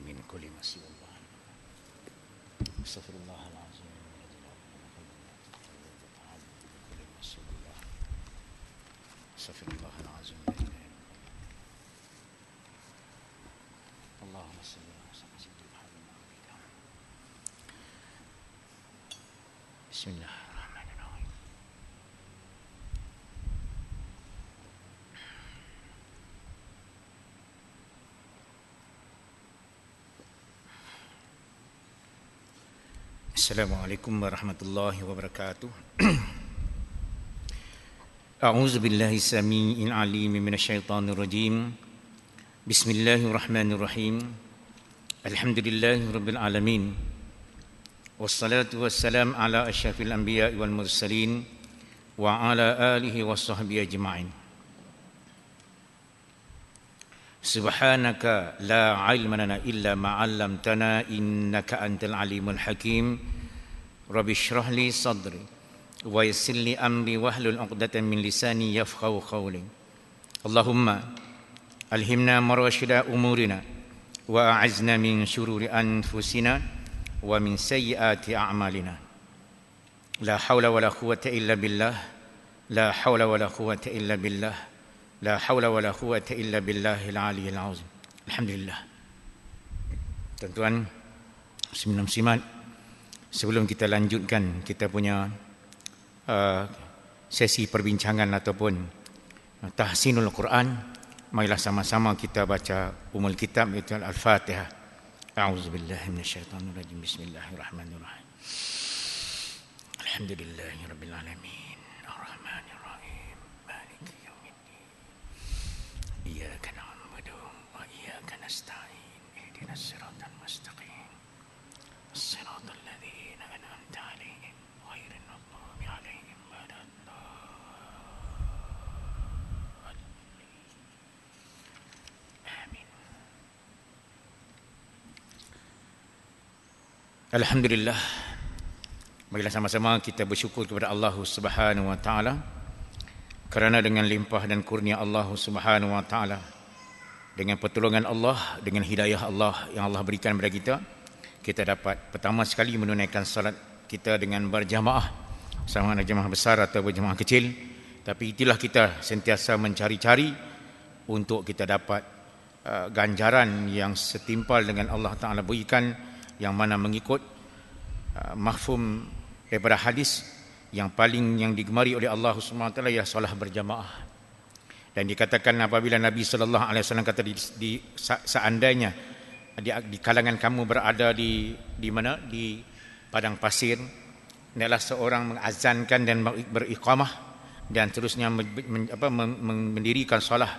من كل ما سوى الله استغفر الله العظيم استغفر الله العظيم اللهم صل على سيدنا محمد بسم الله الرحمن الرحيم Assalamualaikum warahmatullahi wabarakatuh. A'udzu billahi samii'il 'aliim minasyaitonir rajim. Bismillahirrahmanirrahim. Alhamdulillahirabbil alamin. Wassalatu wassalam ala asyrafil anbiya'i wal mursalin wa ala alihi washabbihi ajma'in. Subhanaka la ilma lana illa ma 'allamtana innaka antal alimul hakim. Rabbi shrah li sadri wa yassir li amri wahlul 'uqdatam min lisani yafqahu qawli. Allahumma alhimna marashida umurina wa a'izna min shururi anfusina wa min sayyiati a'malina. La haula wala quwwata illa billah. La haula wala quwwata illa billah. La haula wala quwwata illa billahil aliyyil azim. Alhamdulillah. Tuan-tuan, muslimin, sebelum kita lanjutkan kita punya sesi perbincangan ataupun tahsinul Quran, marilah sama-sama kita baca umul kitab, iaitu Al-Fatihah. A'udzubillahi minasyaitonir rajim. Bismillahirrahmanirrahim. Alhamdulillahirabbil alamin. Arrahmanir rahim. Maliki yaumiddin. Iyyaka na'budu wa iyyaka nasta'in. Ihdinas siratal mustaqim. Shiratal ladzina an'amta 'alaihim ghairil maghdubi 'alaihim waladdallin. Amin. Alhamdulillah. Marilah sama-sama kita bersyukur kepada Allah Subhanahu wa taala kerana dengan limpah dan kurnia Allah Subhanahu wa taala, dengan pertolongan Allah, dengan hidayah Allah yang Allah berikan kepada kita, kita dapat pertama sekali menunaikan salat kita dengan berjamaah, sama ada jemaah besar atau berjemaah kecil. Tapi itulah kita sentiasa mencari-cari untuk kita dapat ganjaran yang setimpal dengan Allah Ta'ala berikan, yang mana mengikut mafhum daripada hadis yang paling yang digemari oleh Allah Subhanahu wa taala ialah solat berjamaah. Dan dikatakan apabila Nabi sallallahu alaihi wasallam kata seandainya di kalangan kamu berada di mana, di padang pasir, hendaklah seorang mengazankan dan beriqamah dan terusnya mendirikan solat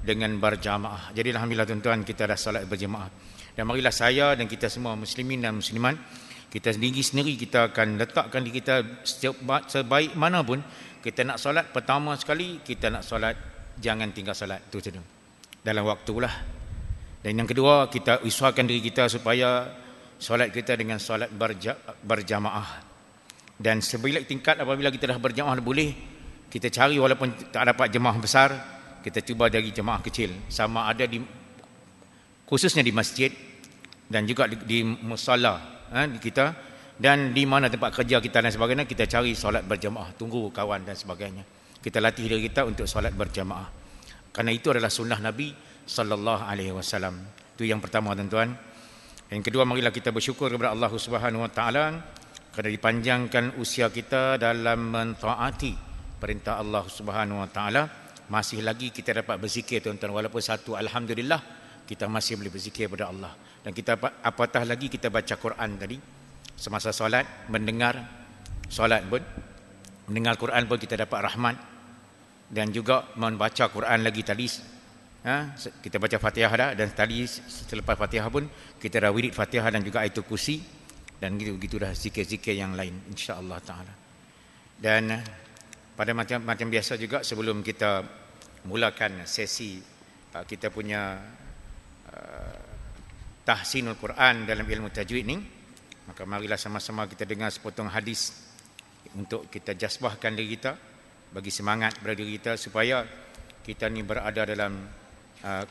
dengan berjamaah. Jadi alhamdulillah tuan-tuan, kita dah solat berjamaah. Dan marilah saya dan kita semua muslimin dan muslimat, kita sendiri kita akan letakkan diri kita sebaik mana pun kita nak solat, pertama sekali kita nak solat, jangan tinggal solat tu saja dalam waktulah. Dan yang kedua, kita usahakan diri kita supaya solat kita dengan solat berjamaah. Dan sebilik tingkat apabila kita dah berjamaah boleh, kita cari walaupun tak dapat jemaah besar, kita cuba dari jemaah kecil, sama ada di khususnya di masjid dan juga di musalla kita, dan di mana tempat kerja kita dan sebagainya, kita cari solat berjamaah, tunggu kawan dan sebagainya. Kita latih diri kita untuk solat berjamaah, kerana itu adalah sunnah Nabi sallallahu alaihi wasallam. Itu yang pertama tuan-tuan. Yang kedua, marilah kita bersyukur kepada Allah Subhanahu wa taala kerana dipanjangkan usia kita dalam mentaati perintah Allah Subhanahu wa taala. Masih lagi kita dapat berzikir tuan-tuan, walaupun satu, alhamdulillah kita masih boleh berzikir kepada Allah. Dan kita apatah lagi kita baca Quran tadi semasa solat, mendengar solat pun, mendengar Quran pun kita dapat rahmat. Dan juga membaca Quran lagi tadi, kita baca Fatihah dah, dan tadi selepas Fatihah pun kita dah wirid Fatihah dan juga Ayatul Kursi, dan gitu dah zikir-zikir yang lain insya-Allah taala. Dan pada macam biasa juga, sebelum kita mulakan sesi kita punya tahsinul Quran dalam ilmu tajwid ni, maka marilah sama-sama kita dengar sepotong hadis untuk kita jazbahkan diri kita, bagi semangat pada diri kita supaya kita ni berada dalam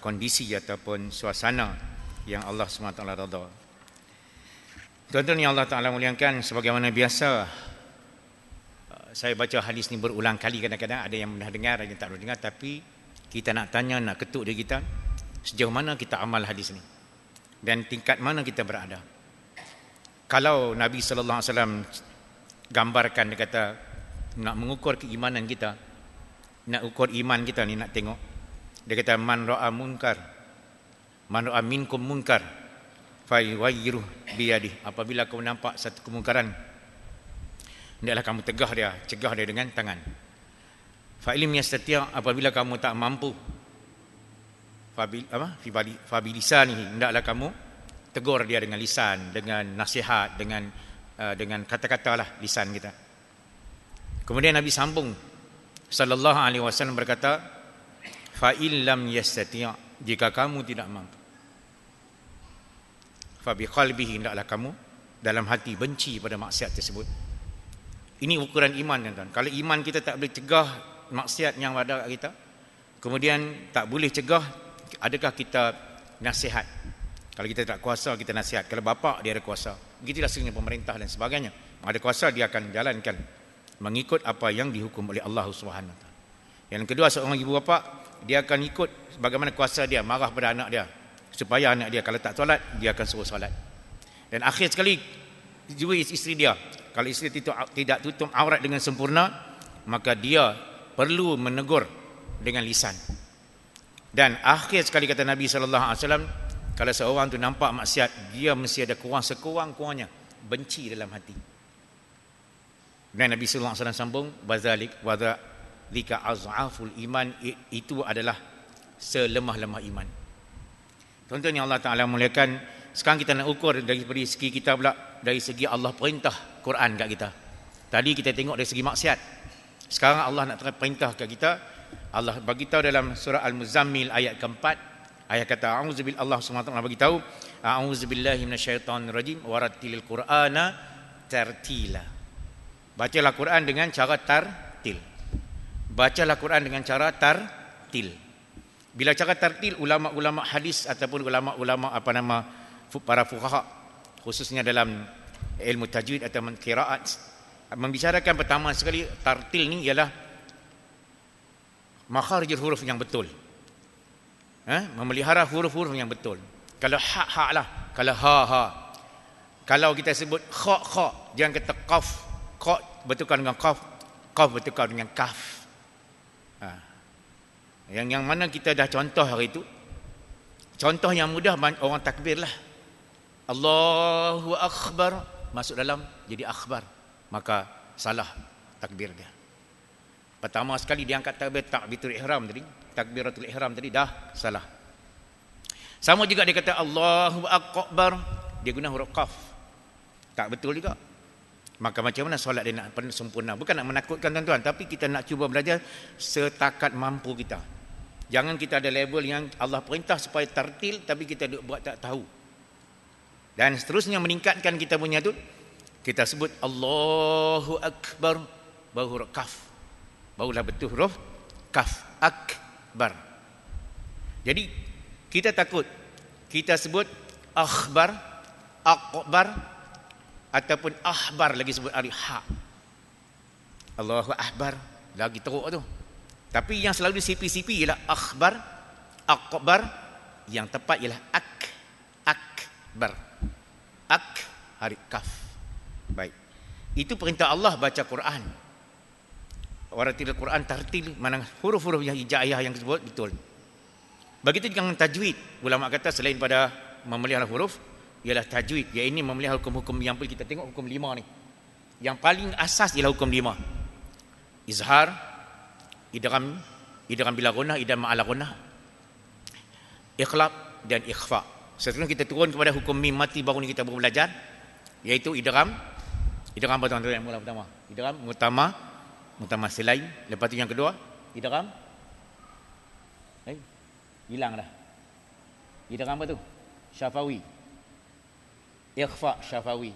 kondisi ataupun suasana yang Allah SWT redha. Tuan-tuan yang Allah Ta'ala muliakan, sebagaimana biasa saya baca hadis ni berulang kali, kadang-kadang ada yang pernah dengar, ada yang tak pernah dengar, tapi kita nak tanya, nak ketuk dia kita, sejauh mana kita amal hadis ni dan tingkat mana kita berada. Kalau Nabi sallallahu alaihi wasallam gambarkan, dia kata nak mengukur keimanan kita, nak ukur iman kita ni, nak tengok, dia kata man ra'a minkum munkar falyughayyirhu biyadihi. Apabila kau nampak satu kemungkaran, hendaklah kamu cegah dia dengan tangan. Fa illam yastati', apabila kamu tak mampu, fa bilisanihi, hendaklah kamu tegur dia dengan lisan, dengan nasihat, dengan kata-kata lah lisan kita. Kemudian Nabi sambung sallallahu alaihi wasallam berkata, fa illam yastati', jika kamu tidak mampu, fa biqalbihi, hendaklah kamu dalam hati benci pada maksiat tersebut. Ini ukuran iman, tuan-tuan. Kalau iman kita tak boleh cegah maksiat yang ada kat kita, kemudian tak boleh cegah, adakah kita nasihat? Kalau kita tak kuasa, kita nasihat. Kalau bapa dia ada kuasa, begitulah sebenarnya pemerintah dan sebagainya, ada kuasa, dia akan jalankan mengikut apa yang dihukum oleh Allah Subhanahu Wa Taala. Yang kedua, seorang ibu bapa, dia akan ikut bagaimana kuasa dia, marah pada anak dia supaya anak dia kalau tak solat, dia akan suruh solat. Dan akhir sekali juga isteri dia, kalau isteri tidak tutup aurat dengan sempurna, maka dia perlu menegur dengan lisan. Dan akhir sekali kata Nabi sallallahu alaihi wasallam, kalau seorang tu nampak maksiat, dia mesti ada sekurang-kurangnya benci dalam hati. Dan Nabi sallallahu alaihi wasallam sambung, wadzalika az'aful iman, itu adalah selemah-lemah iman. Tuan-tuan yang Allah Ta'ala muliakan, sekarang kita nak ukur dari segi kita pula, dari segi Allah perintah Quran kat kita. Tadi kita tengok dari segi maksiat, sekarang Allah nak perintah kat kita. Allah bagi tahu dalam surah Al-Muzammil ayat keempat, ayat kata a'udzubillahi, Allah SWT bagi tahu, a'udzubillahi minasyaitonirrajim warattilil qur'ana tartila. Bacalah Quran dengan cara tartil. Bacalah Quran dengan cara tartil. Bila cara tartil, ulama-ulama hadis ataupun ulama-ulama para fuqaha, khususnya dalam ilmu tajwid atau qiraat, membicarakan pertama sekali tartil ni ialah makharijul huruf yang betul. Memelihara huruf-huruf yang betul. Kalau ha lah, kalau ha. Kalau kita sebut kha, jangan kata qaf. Qa betulkan dengan qaf, qaf betulkan dengan kaf. Yang mana kita dah contoh hari itu. Contoh yang mudah, orang takbir lah. Allahu Akbar, masuk dalam jadi akhbar, maka salah takbir dia. Pertama sekali dia angkat takbiratul ihram tadi dah salah. Sama juga dia kata Allahu Akbar, dia guna huruf qaf, tak betul juga. Maka macam mana solat dia nak sempurna? Bukan nak menakutkan tuan-tuan, tapi kita nak cuba belajar setakat mampu kita. Jangan kita ada level yang Allah perintah supaya tartil, tapi kita buat tak tahu. Dan seterusnya meningkatkan kita punya tu, kita sebut Allahu Akbar, baru huruf kaf, barulah betul huruf kaf, akbar. Jadi kita takut, kita sebut akhbar, akbar, ataupun ahbar, lagi sebut alif ha. Allahu Akbar, lagi teruk tu. Tapi yang selalu sipi-sipi ialah akhbar, akbar. Yang tepat ialah akbar. Harif kaf. Baik. Itu perintah Allah baca Quran. Waratil Quran tartil, mana huruf-huruf yang hijaiyah yang disebut betul. Begitu dengan tajwid. Ulama kata selain pada memelihara huruf, ialah tajwid. Yang ini memelihara hukum-hukum yang kita tengok, hukum 5 ni. Yang paling asas ialah hukum 5. Izhar, idgham bila gunnah, idgham ma'al gunnah, iqlab dan ikhfa. Setelah kita turun kepada hukum mim mati, baru ni kita baru belajar, iaitu idgham apa tuan-tuan yang mula pertama? Idgham mutama selain, lepas tu yang kedua idgham hilang dah. Idgham apa tu? Syafawi. Ikhfa syafawi.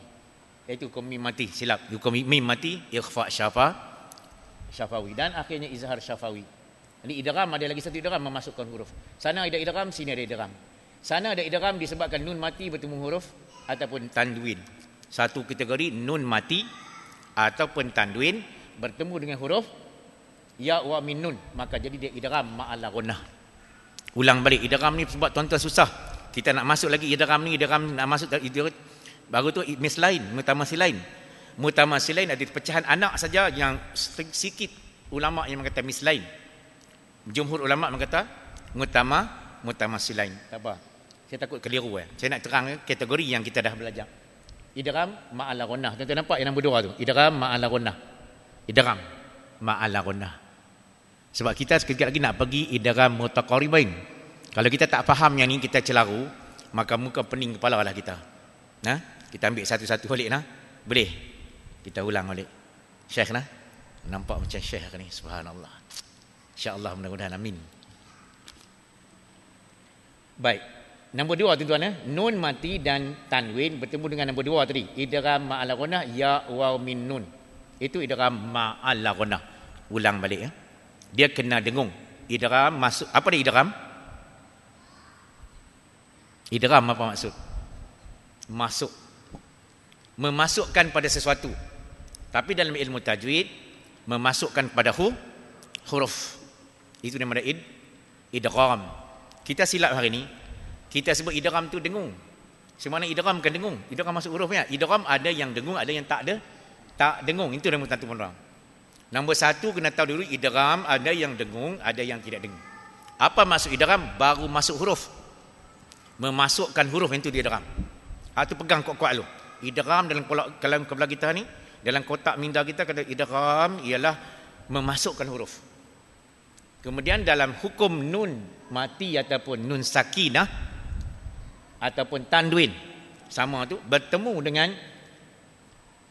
Iaitu hukum mim mati, silap. Hukum mim mati, ikhfa syafawi, dan akhirnya izhar syafawi. Jadi idgham, ada lagi satu idgham, memasukkan huruf. Sana ada idgham, sini ada idgham. Sana ada idgham disebabkan nun mati bertemu huruf ataupun tanwin. Satu kategori nun mati ataupun tanwin bertemu dengan huruf ya wa min nun, maka jadi dia idgham ma'al ghunnah. Ulang balik idgham ni sebab tuan-tuan susah. Kita nak masuk lagi idgham ni, idgham nak masuk baru tu mislain, mutamasilain. Mutamasilain ada pecahan anak saja yang sikit ulama yang mengata mislain. Jumhur ulama mengata mutamasilain. Tak apa. Saya takut keliru Saya nak terang kategori yang kita dah belajar. Idgham ma'al ghunnah. Tuan-tuan nampak yang nombor 2 tu? Idgham ma'al ghunnah. Idgham ma'al ghunnah. Sebab kita sekejap lagi nak pergi idgham mutaqaribain. Kalau kita tak faham yang ni, kita celaru, maka muka pening kepala lah kita. Kita ambil satu-satu balik Boleh. Kita ulang balik. Syekh nampak macam syekh ni, subhanallah. Insya-Allah, mudah-mudahan, amin. Baik. Nombor 2 tuan-tuan nun mati dan tanwin bertemu dengan nombor 2 tadi. Idgham ma'al ghunnah ya wa min nun. Itu idgham ma'al ghunnah. Ulang balik Dia kena dengung. Idgham masuk. Apa dia idgham? Idgham apa maksud? Masuk. Memasukkan pada sesuatu. Tapi dalam ilmu tajwid, memasukkan pada huruf. Itu nama idgham. Kita silap hari ni. Kita sebut idgham tu dengung. Semana idgham kan dengung. Idgham masuk hurufnya. Idgham ada yang dengung, ada yang tak dengung. Itu nama tentu orang. Nombor 1 kena tahu dulu idgham ada yang dengung, ada yang tidak dengung. Apa maksud idgham? Baru masuk huruf. Memasukkan huruf itu dia idgham. Itu pegang kuat-kuat lu. Idgham dalam kepala kita ni, dalam kotak minda kita kata idgham ialah memasukkan huruf. Kemudian dalam hukum nun mati ataupun nun sakinah ataupun tanwin, sama tu bertemu dengan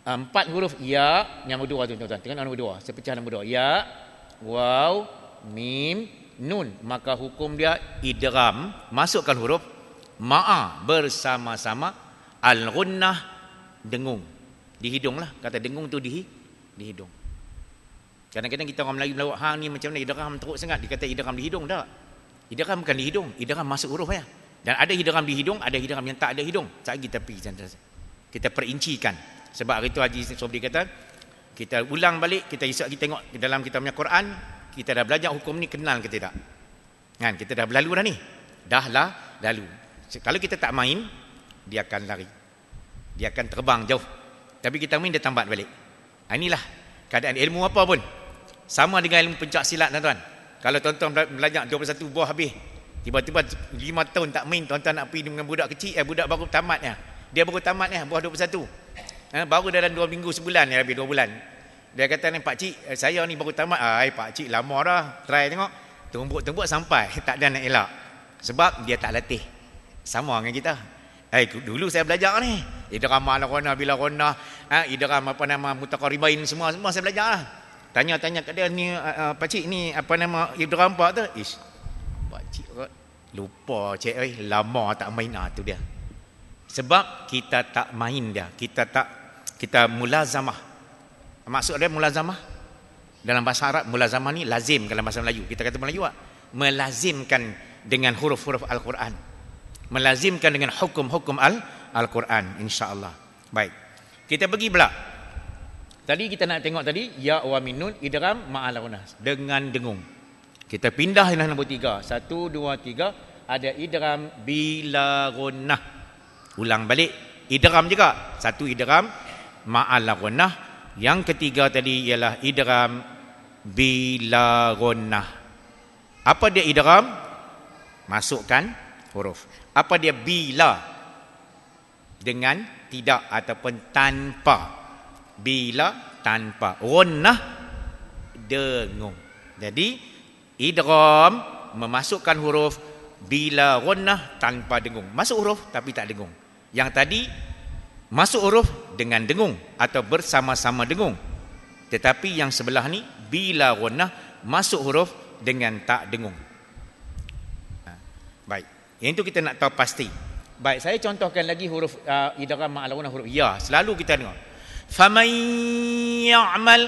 4 huruf ya, nombor 2 tu tuan-tuan. Tengok nombor 2, saya pecah nombor 2. Ya, waw, mim, nun. Maka hukum dia idgham, masukkan huruf ma'a bersama-sama al-ghunnah, dengung. Di hidung lah, kata dengung tu di hidung. Kadang-kadang kita orang Melayu melawak hang ni macam mana idgham teruk sangat, dikata idgham di hidung. Tak. Idgham bukan di hidung, idgham masuk huruf Dan ada idgham di hidung, ada idgham yang tak ada hidung. Sekejap kita pergi kita perincikan. Sebab hari tu Haji Sobri kata, kita ulang balik, kita esok kita tengok dalam kita punya Quran, kita dah belajar hukum ni, kenal ke tidak? Kan, kita dah berlalu dah ni. Dah lalu. Kalau kita tak main, dia akan lari. Dia akan terbang jauh. Tapi kita main, dia tambat balik. Inilah keadaan ilmu apa pun. Sama dengan ilmu pencak silat, tuan-tuan. Kalau tuan-tuan belajar 21 buah habis, tiba-tiba 5 tahun tak main, tuan-tuan nak pergi dengan budak kecil, budak baru tamat dia baru tamat buah 21. Baru dalam 2 minggu sebulan lebih 2 bulan. Dia kata ni, pak cik, saya ni baru tamat. Pak cik lama dah. Try tengok. Tumbuk-tumbuk sampai tak ada nak elak. Sebab dia tak latih. Sama dengan kita. Dulu saya belajar ni. Idgham ma'al ghunnah bila ghunnah, idgham mutaqaribain, semua saya belajar lah. Tanya-tanya kat dia ni, pak cik ni idgham apa tu? Pak cik lupa cik, lama tak main tu dia. Sebab kita tak main dia. Kita mulazamah. Maksud dia mulazamah dalam bahasa Arab, mulazamah ni lazim dalam bahasa Melayu. Kita kata Melayu melazimkan dengan huruf-huruf Al-Quran. Melazimkan dengan hukum-hukum Al-Quran, insya-Allah. Baik. Kita pergi pula. Tadi kita nak tengok tadi ya wa min nun idgham ma'al ghunnah dengan dengung. Kita pindah yang nombor 3. 1 2 3 ada idgham bila ghunnah. Ulang balik, idgham juga. 1 idgham ma'al ghunnah. Yang ketiga tadi ialah idgham bila ghunnah. Apa dia idgham? Masukkan huruf. Apa dia bila? Dengan tidak ataupun tanpa. Bila tanpa. Ghunnah dengung. Jadi idgham memasukkan huruf, bila ghunnah tanpa dengung. Masuk huruf tapi tak dengung. Yang tadi masuk huruf dengan dengung atau bersama-sama dengung. Tetapi yang sebelah ni bila ghunnah masuk huruf dengan tak dengung. Baik. Yang itu kita nak tahu pasti. Baik, saya contohkan lagi huruf idgham ma'al ghunnah, huruf ya. Selalu kita dengar. Faman ya'mal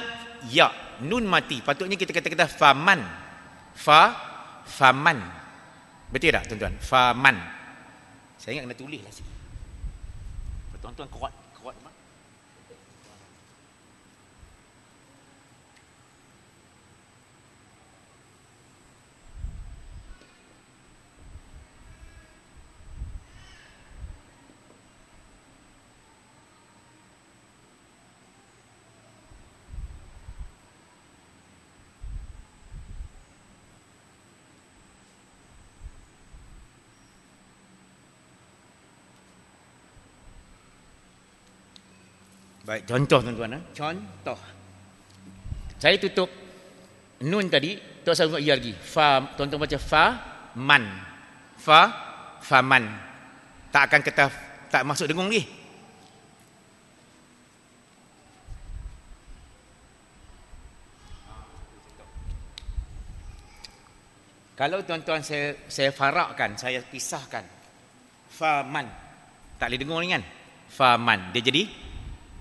ya. Nun mati. Patutnya kita kata faman. Faman. Betul tak tuan-tuan? Faman. Saya ingat kena tulis lah sini. Tuan-tuan kuat apa? Baik, contoh tuan-tuan. Contoh. Saya tutup nun tadi, tak usah buat ya lagi. Fa, tuan-tuan baca fa, man. Fa, faman. Tak akan kata, tak masuk dengung lagi. Kalau tuan-tuan saya farakkan, saya pisahkan. Faman. Tak boleh dengung lagi kan? Faman. Dia jadi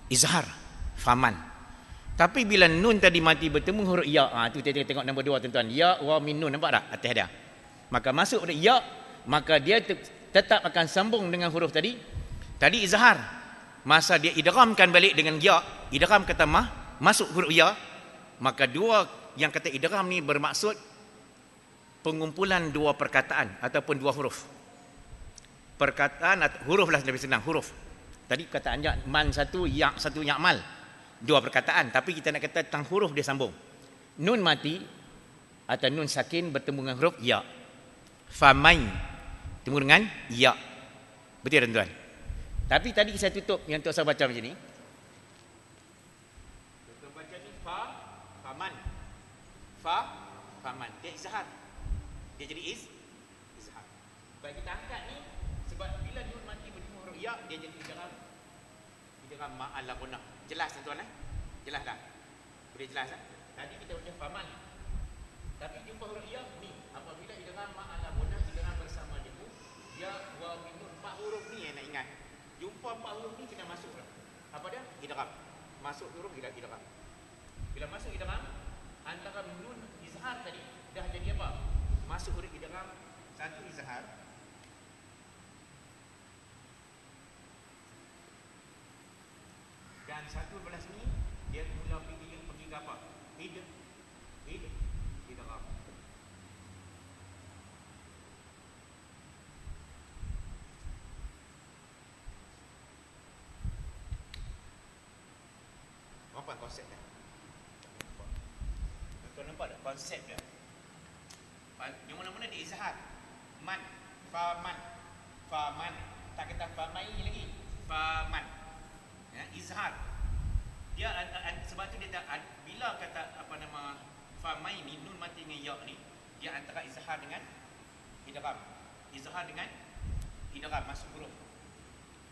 izhar, faman. Tapi bila nun tadi mati bertemu huruf ya, tu kita tengok nombor 2 tuan-tuan. Ya wa min nun, nampak tak atas dia? Maka masuk pada ya, maka dia tetap akan sambung dengan huruf tadi. Tadi izhar. Masa dia idghamkan balik dengan ya, idgham kata masuk huruf ya, maka dua yang kata idgham ni bermaksud pengumpulan dua perkataan ataupun dua huruf. Perkataan huruf lah lebih senang, huruf. Tadi perkataan man satu, ya satu, ya'mal. Dua perkataan. Tapi kita nak kata tentang huruf dia sambung. Nun mati atau nun sakin bertemu dengan huruf ya. Famai bertemu dengan ya. Betul tuan-tuan? Tapi tadi saya tutup yang tu saya baca macam ni. Tuan baca ni fa, faman. Fa, faman. Dia izhar. Dia jadi izhar. Baik, kita angkat ni sebab bila nun mati bertemu huruf ya, dia jadi idgham ma'al ghunnah. Jelas tuan-tuan Jelas tak? Boleh jelas tak? Tadi kita baca faman. Tapi jumpa huruf ya ni. Apabila idgham ma'al ghunnah, idgham bersama dia ya wa min nun, 4 huruf ni yang nak ingat. Jumpa 4 huruf ni kena masuk dah. Apa dia? Idgham. Masuk huruf idgham. Bila masuk idgham, antara nun izhar tadi dah jadi apa? Masuk huruf idgham, satu izhar. Dan satu belah sini dia mula pergi ke apa? Idgham. Apa konsep dia? Tuan nampak tak konsep dia? Yang mula-mula dia izhar. Man, faman. Faman. Tak kata famai lagi. Faman. Ya, izhar. Dia sebab tu dia bila kata apa nama famai ni nun mati dengan ya ni, dia antara izhar dengan idgham. Izhar dengan idgham masuk huruf.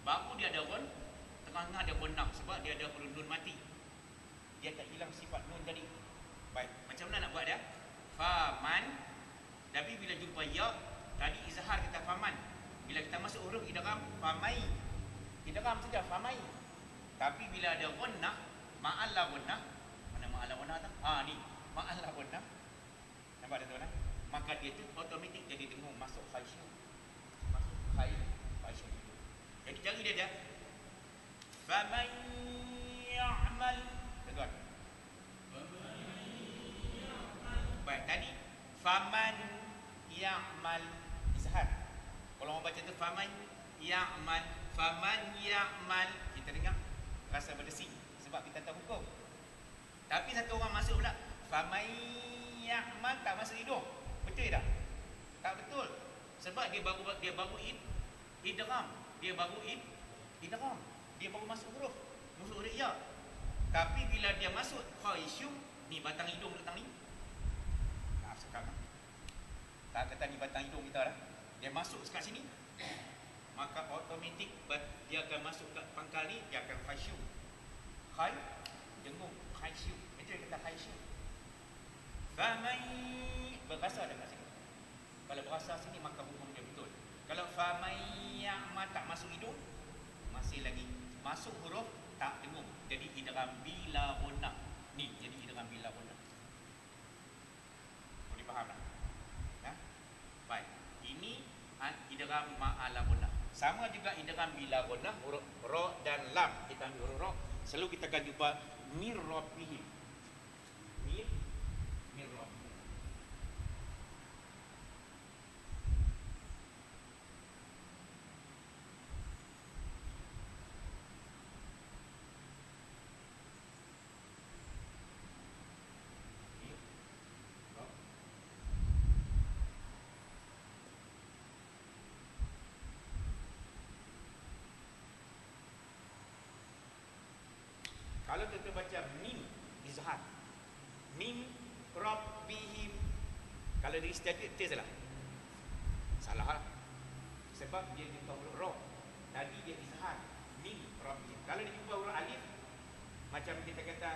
Baru dia ada ghun, tengah-tengah dia ghunnah sebab dia ada huruf nun mati. Dia tak hilang sifat nun tadi. Baik, macam mana nak buat dia? Faman. Tapi bila jumpa ya, tadi izhar kita faman. Bila kita masuk huruf idgham, famai. Idgham saja famai. Tapi bila ada ghunnah, ma'al ghunnah, mana ma'al ghunnah tu? Ni, ma'al ghunnah. Nampak tak tuan? Maka dia tu automatik jadi dengung masuk khaysyu. Masuk khaysyu. Jadi cara dia faman ya'mal. Tuan. Baik, tadi faman ya'mal izhar. Kalau orang baca tu faman ya'mal, faman ya'mal, kita dengar rasa berdesing sebab kita tahu hukum. Tapi satu orang masuk pula faman ya'mal, tak masuk hidung. Betul tak? Tak betul. Sebab dia baru idgham. Dia baru idgham. Dia baru masuk huruf ya. Tapi bila dia masuk khaysyu, ni batang hidung datang ni. Maaf sekarang. Tak kata ni batang hidung kita dah. Dia masuk dekat sini. Maka automatik dia akan masuk ke pangkal ni, dia akan khaysyu. Dengung khaysyu. Betul kata khaysyu. Famai berasa dekat sini. Kalau berasa sini maka hukum dia betul. Kalau famai ya'ma tak masuk hidung, masih lagi masuk huruf tak dengung. Jadi idgham bila ghunnah. Ni jadi idgham bila ghunnah. Boleh faham tak? Ya? Baik. Ini idgham ma'al ghunnah. Sama juga idgham bila gunnah, huruf ra dan lam. Kita ambil huruf ra, selalu kita akan jumpa mir rabbihim. Mir rabbihim. Kalau kita baca mim izhar, mim rabbihim, kalau dari setiap itu salah. Salah. Sebab dia jumpa huruf ra. Tadi dia izhar mim rabbihim. Kalau dia jumpa huruf alif, macam kita kata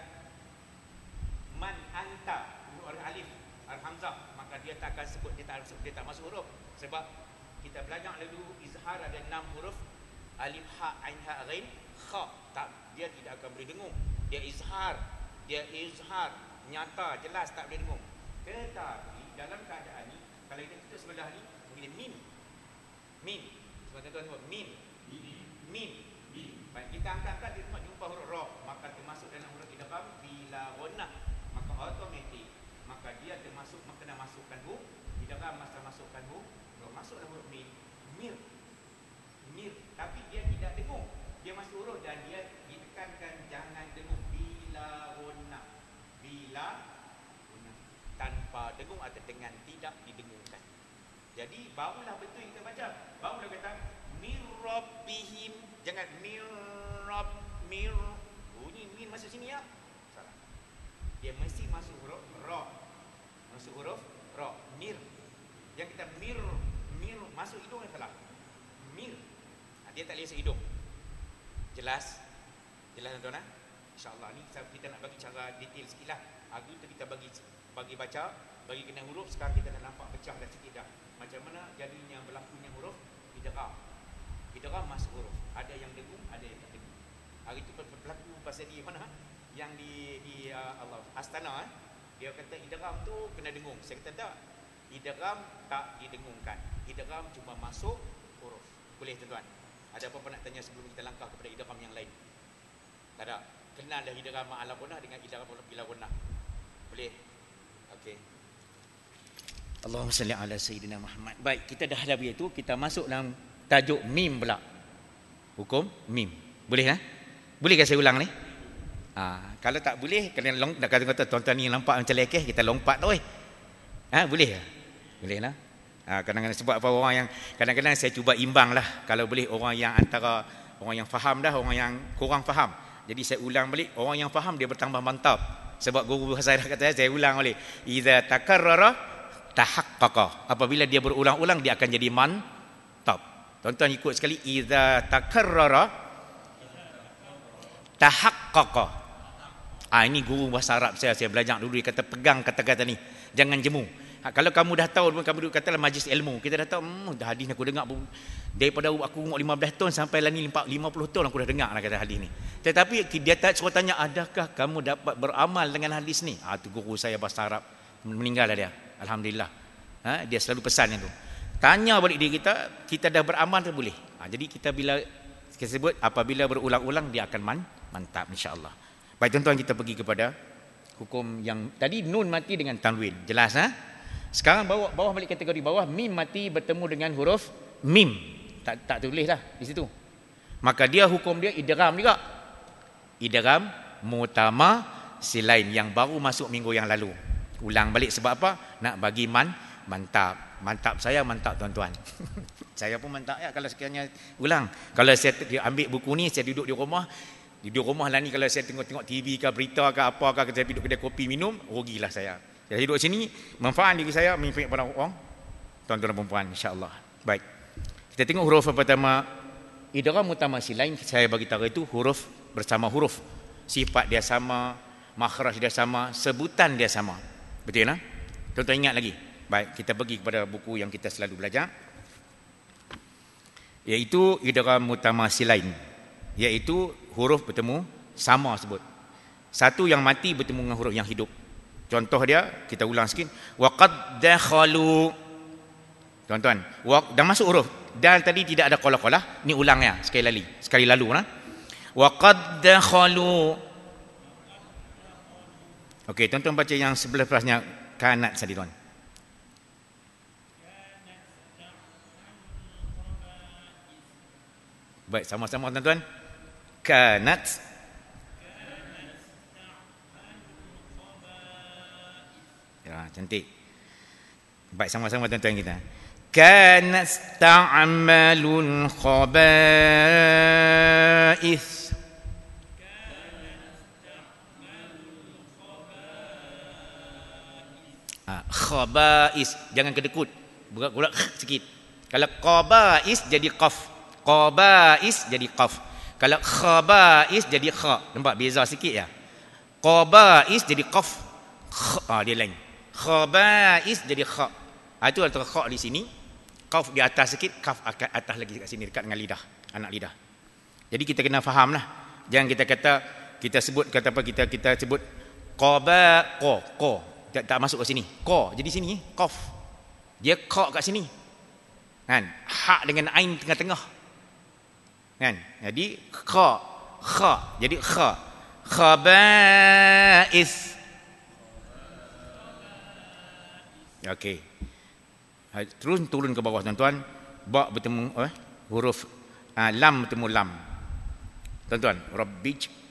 man anta, huruf alif al-hamzah, maka dia tak akan sebut, dia tak masuk huruf. Sebab kita belajar dulu izhar ada 6 huruf, alif, ha, ain, ha, ghain, kha. Tak, dia tidak akan boleh dengung. Dia izhar nyata, jelas, tak boleh dengung. Tetapi dalam keadaan ni, kalau kita tutup sebelah ni, mungkin mim. Sebab tuan-tuan tengok mim. Baik, kita angkat dia jumpa huruf ra, maka termasuk dalam huruf idgham bila gunnah, maka automatik, maka dia termasuk, maka kena masukkan huruf idgham, masa masukkan huruf masuk dalam huruf mir. Tapi dia tidak dengung. Dia masuk huruf dan dia ditekankan jangan dengung bila gunnah. Tanpa dengung atau dengan tidak didengungkan. Jadi barulah betul kita baca. Barulah kata mir rabbihim. Jangan mir. Bunyi mir masuk sini ya. Salah. Dia mesti masuk huruf ra. Masuk huruf ra. Mir. Yang kita mir masuk hidung yang salah. Mir. Dia tak boleh masuk hidung. Jelas tuan-tuan. InsyaAllah ni kita nak bagi cara detail sikit lah. Hari tu kita bagi baca, bagi kena huruf. Sekarang kita dah nampak pecah dah sikit dah. Macam mana jadinya berlakunya huruf idgham masuk huruf. Ada yang dengung, ada yang tak dengung. Hari tu berlaku pasal di mana? Yang di Allah Astana dia kata idgham tu kena dengung. Saya kata tak. Idgham tak didengungkan. Idgham cuma masuk huruf. Boleh tuan-tuan? Ada apa-apa nak tanya sebelum kita langkah kepada idgham yang lain? Tak ada. Kenal dah idgham ala gunnah dengan idgham bila gunnah. Boleh? Okey. Allahumma salli ala sayyidina Muhammad. Baik, kita dah ada begitu, kita masuk dalam tajuk mim pula. Hukum mim. Boleh kan? Boleh ke saya ulang ni? Kalau tak boleh, kena kata tuan-tuan ni nampak macam lekeh, kita lompat tu. Boleh ke? Boleh lah. Kadang-kadang sebab apa, orang yang kadang-kadang saya cuba imbang lah, kalau boleh orang yang antara orang yang faham dah, orang yang kurang faham. Jadi saya ulang balik, orang yang faham dia bertambah mantap. Sebab guru saya dah kata, saya ulang balik. Iza takarrara tahaqqaqa. Apabila dia berulang-ulang, dia akan jadi mantap. Tuan-tuan ikut sekali. Iza takarrara tahaqqaqa. Ini guru bahasa Arab saya belajar dulu, dia kata pegang kata-kata ni. Jangan jemu. Kalau kamu dah tahu, kamu dulu katalah majlis ilmu, kita dah tahu, dah hadis ni aku dengar daripada aku umur 15 tahun sampai lah ni 50 tahun aku dah dengar lah kata hadis ni. Tetapi dia tak suruh tanya, adakah kamu dapat beramal dengan hadis ni? Tu guru saya bahasa Arab, meninggal dah dia, alhamdulillah. Dia selalu pesan itu. Tanya balik diri kita dah beramal tu boleh. Jadi kita bila kita sebut apabila berulang-ulang dia akan mantap insya-Allah. Baik tuan-tuan, kita pergi kepada hukum yang tadi nun mati dengan tanwin. Jelas Sekarang bawah balik kategori bawah, mim mati bertemu dengan huruf mim. Tak tulis dah di situ. Maka dia hukum dia idgham juga. Idgham mutama silain yang baru masuk minggu yang lalu. Ulang balik sebab apa? Nak bagi mantap. Mantap saya, mantap tuan-tuan. Saya pun mantap ya kalau sekiranya ulang. Kalau saya ambil buku ni, saya duduk di rumah lah ni, kalau saya tengok TV ke berita ke apa ke, saya duduk kedai kopi minum, rugilah saya. Saya duduk sini, manfaat diri saya, manfaat pada orang, tuan-tuan dan perempuan, insya-Allah. Baik. Kita tengok huruf pertama, idgham mutamasilain, saya bagi tahu itu huruf bersama huruf. Sifat dia sama, makhraj dia sama, sebutan dia sama. Betul tak? Tuan-tuan ingat lagi? Baik, kita pergi kepada buku yang kita selalu belajar. Iaitu idgham mutamasilain. Iaitu huruf bertemu sama sebut. Satu yang mati bertemu dengan huruf yang hidup. Contoh dia, kita ulang sikit. Waqad dakhalu. Tuan-tuan, dah masuk huruf. Dal tadi tidak ada qala-qala. Ni ulangnya sekali lalu nah. Wa qad dakhalu. Okey, tuan-tuan baca yang sebelah-belahnya kanat tadi tuan. Baik, sama-sama tuan-tuan. Kanat. Ya, cantik. Baik, sama-sama tuan-tuan kita. Kanat ta'malul khaba'ith. Khaba'is, jangan kedekut, buka sikit. Kalau qaba'is jadi qaf, qaba'is jadi qaf. Kalau khaba'is jadi kha. Nampak beza sikit ya. Qaba'is jadi qaf, dia lain. Khaba'is jadi kha. Itu antara kha di sini, qaf di atas sikit, kaf atas lagi kat sini dekat dengan lidah, anak lidah. Jadi kita kena fahamlah. Jangan kita kata kita sebut kata apa kita sebut qaba qa tak masuk ke sini. Qa jadi sini qaf. Dia qa kat sini. Kan? Ha dengan ain tengah-tengah. Kan? Jadi kha jadi kha. Khaba'is. Okey. Terus turun ke bawah tuan-tuan. Ba bertemu huruf lam bertemu lam. Tuan-tuan, rabbij.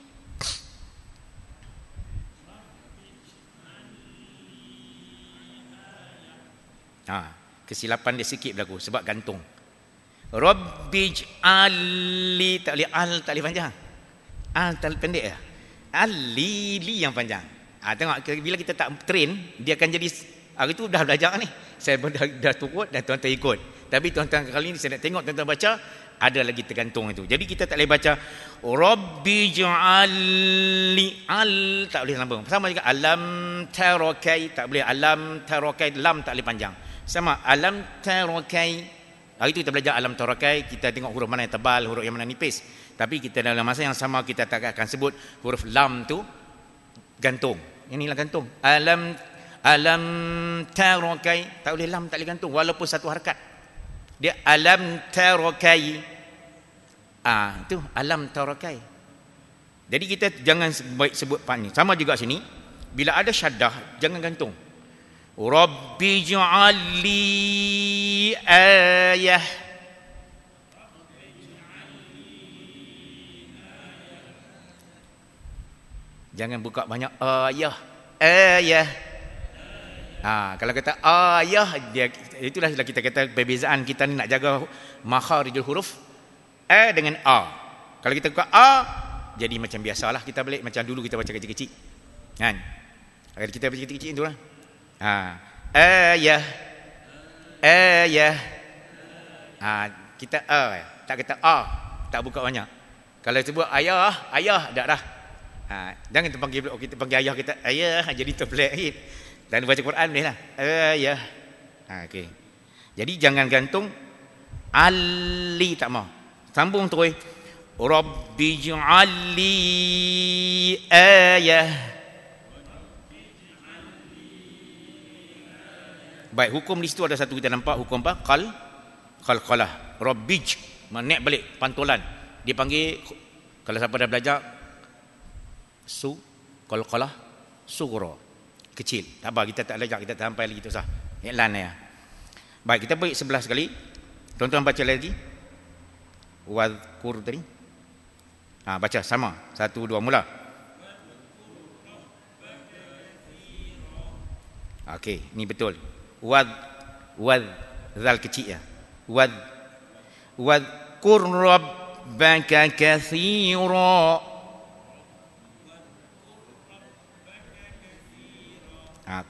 Kesilapan dia sikit berlaku sebab gantung. Rabbij'alli, tak boleh al, tak boleh panjang. Al tak pendek ya. Li yang panjang. Tengok bila kita tak train, dia akan jadi hari tu dah belajar ni. Saya dah turut dan tuan-tuan ikut. Tapi tuan-tuan kali ni saya nak tengok tuan-tuan baca ada lagi tergantung itu. Jadi kita tak boleh baca Rabbij'alli, al tak boleh sambung. Sama juga alam tarakai, tak boleh alam tarakai, lam tak boleh panjang. Sama alam tarakai. Hari tu kita belajar alam tarakai, kita tengok huruf mana yang tebal, huruf yang mana nipis. Tapi kita dalam masa yang sama kita tak akan sebut huruf lam tu gantung. Inilah gantung. Alam tarakai, tak boleh lam, tak boleh gantung walaupun satu harakat. Dia alam tarakai. Itu alam tarakai. Jadi kita jangan baik sebut pan ni. Sama juga sini, bila ada syaddah jangan gantung. Rabbi ja'alli ayah. Jangan buka banyak ayah. Kalau kata ayah, itulah kita kata perbezaan kita ni nak jaga makharijul huruf dengan a. Kalau kita buka a, jadi macam biasalah kita balik macam dulu kita baca kecil-kecil. Kan? Kalau kita baca kecil-kecil itulah. Ayah. Kita tak kata tak buka banyak. Kalau sebut ayah dah dah. Jangan kita panggil ayah kita ayah, jadi terpelik sikit. Dan baca Quran boleh lah. Ayah. Okey. Jadi jangan gantung ali, tak mau. Sambung terus. Rabbi ja'alli ayah. Baik, hukum di situ ada satu kita nampak hukum apa? Qalqalah. Rabbij, naik balik pantulan. Dia panggil kalau siapa dah belajar qalqalah sughra. Kecil. Tak apa, kita tak belajar, kita tak sampai lagi tu sah. Iklan ya. Baik, kita balik sebelah sekali. Tuan-tuan baca lagi. Wadhkur tadi. Baca sama. 1 2 mula. Okey, ni betul. Wad zal kecil ya. Wadhkur rabbaka katsira.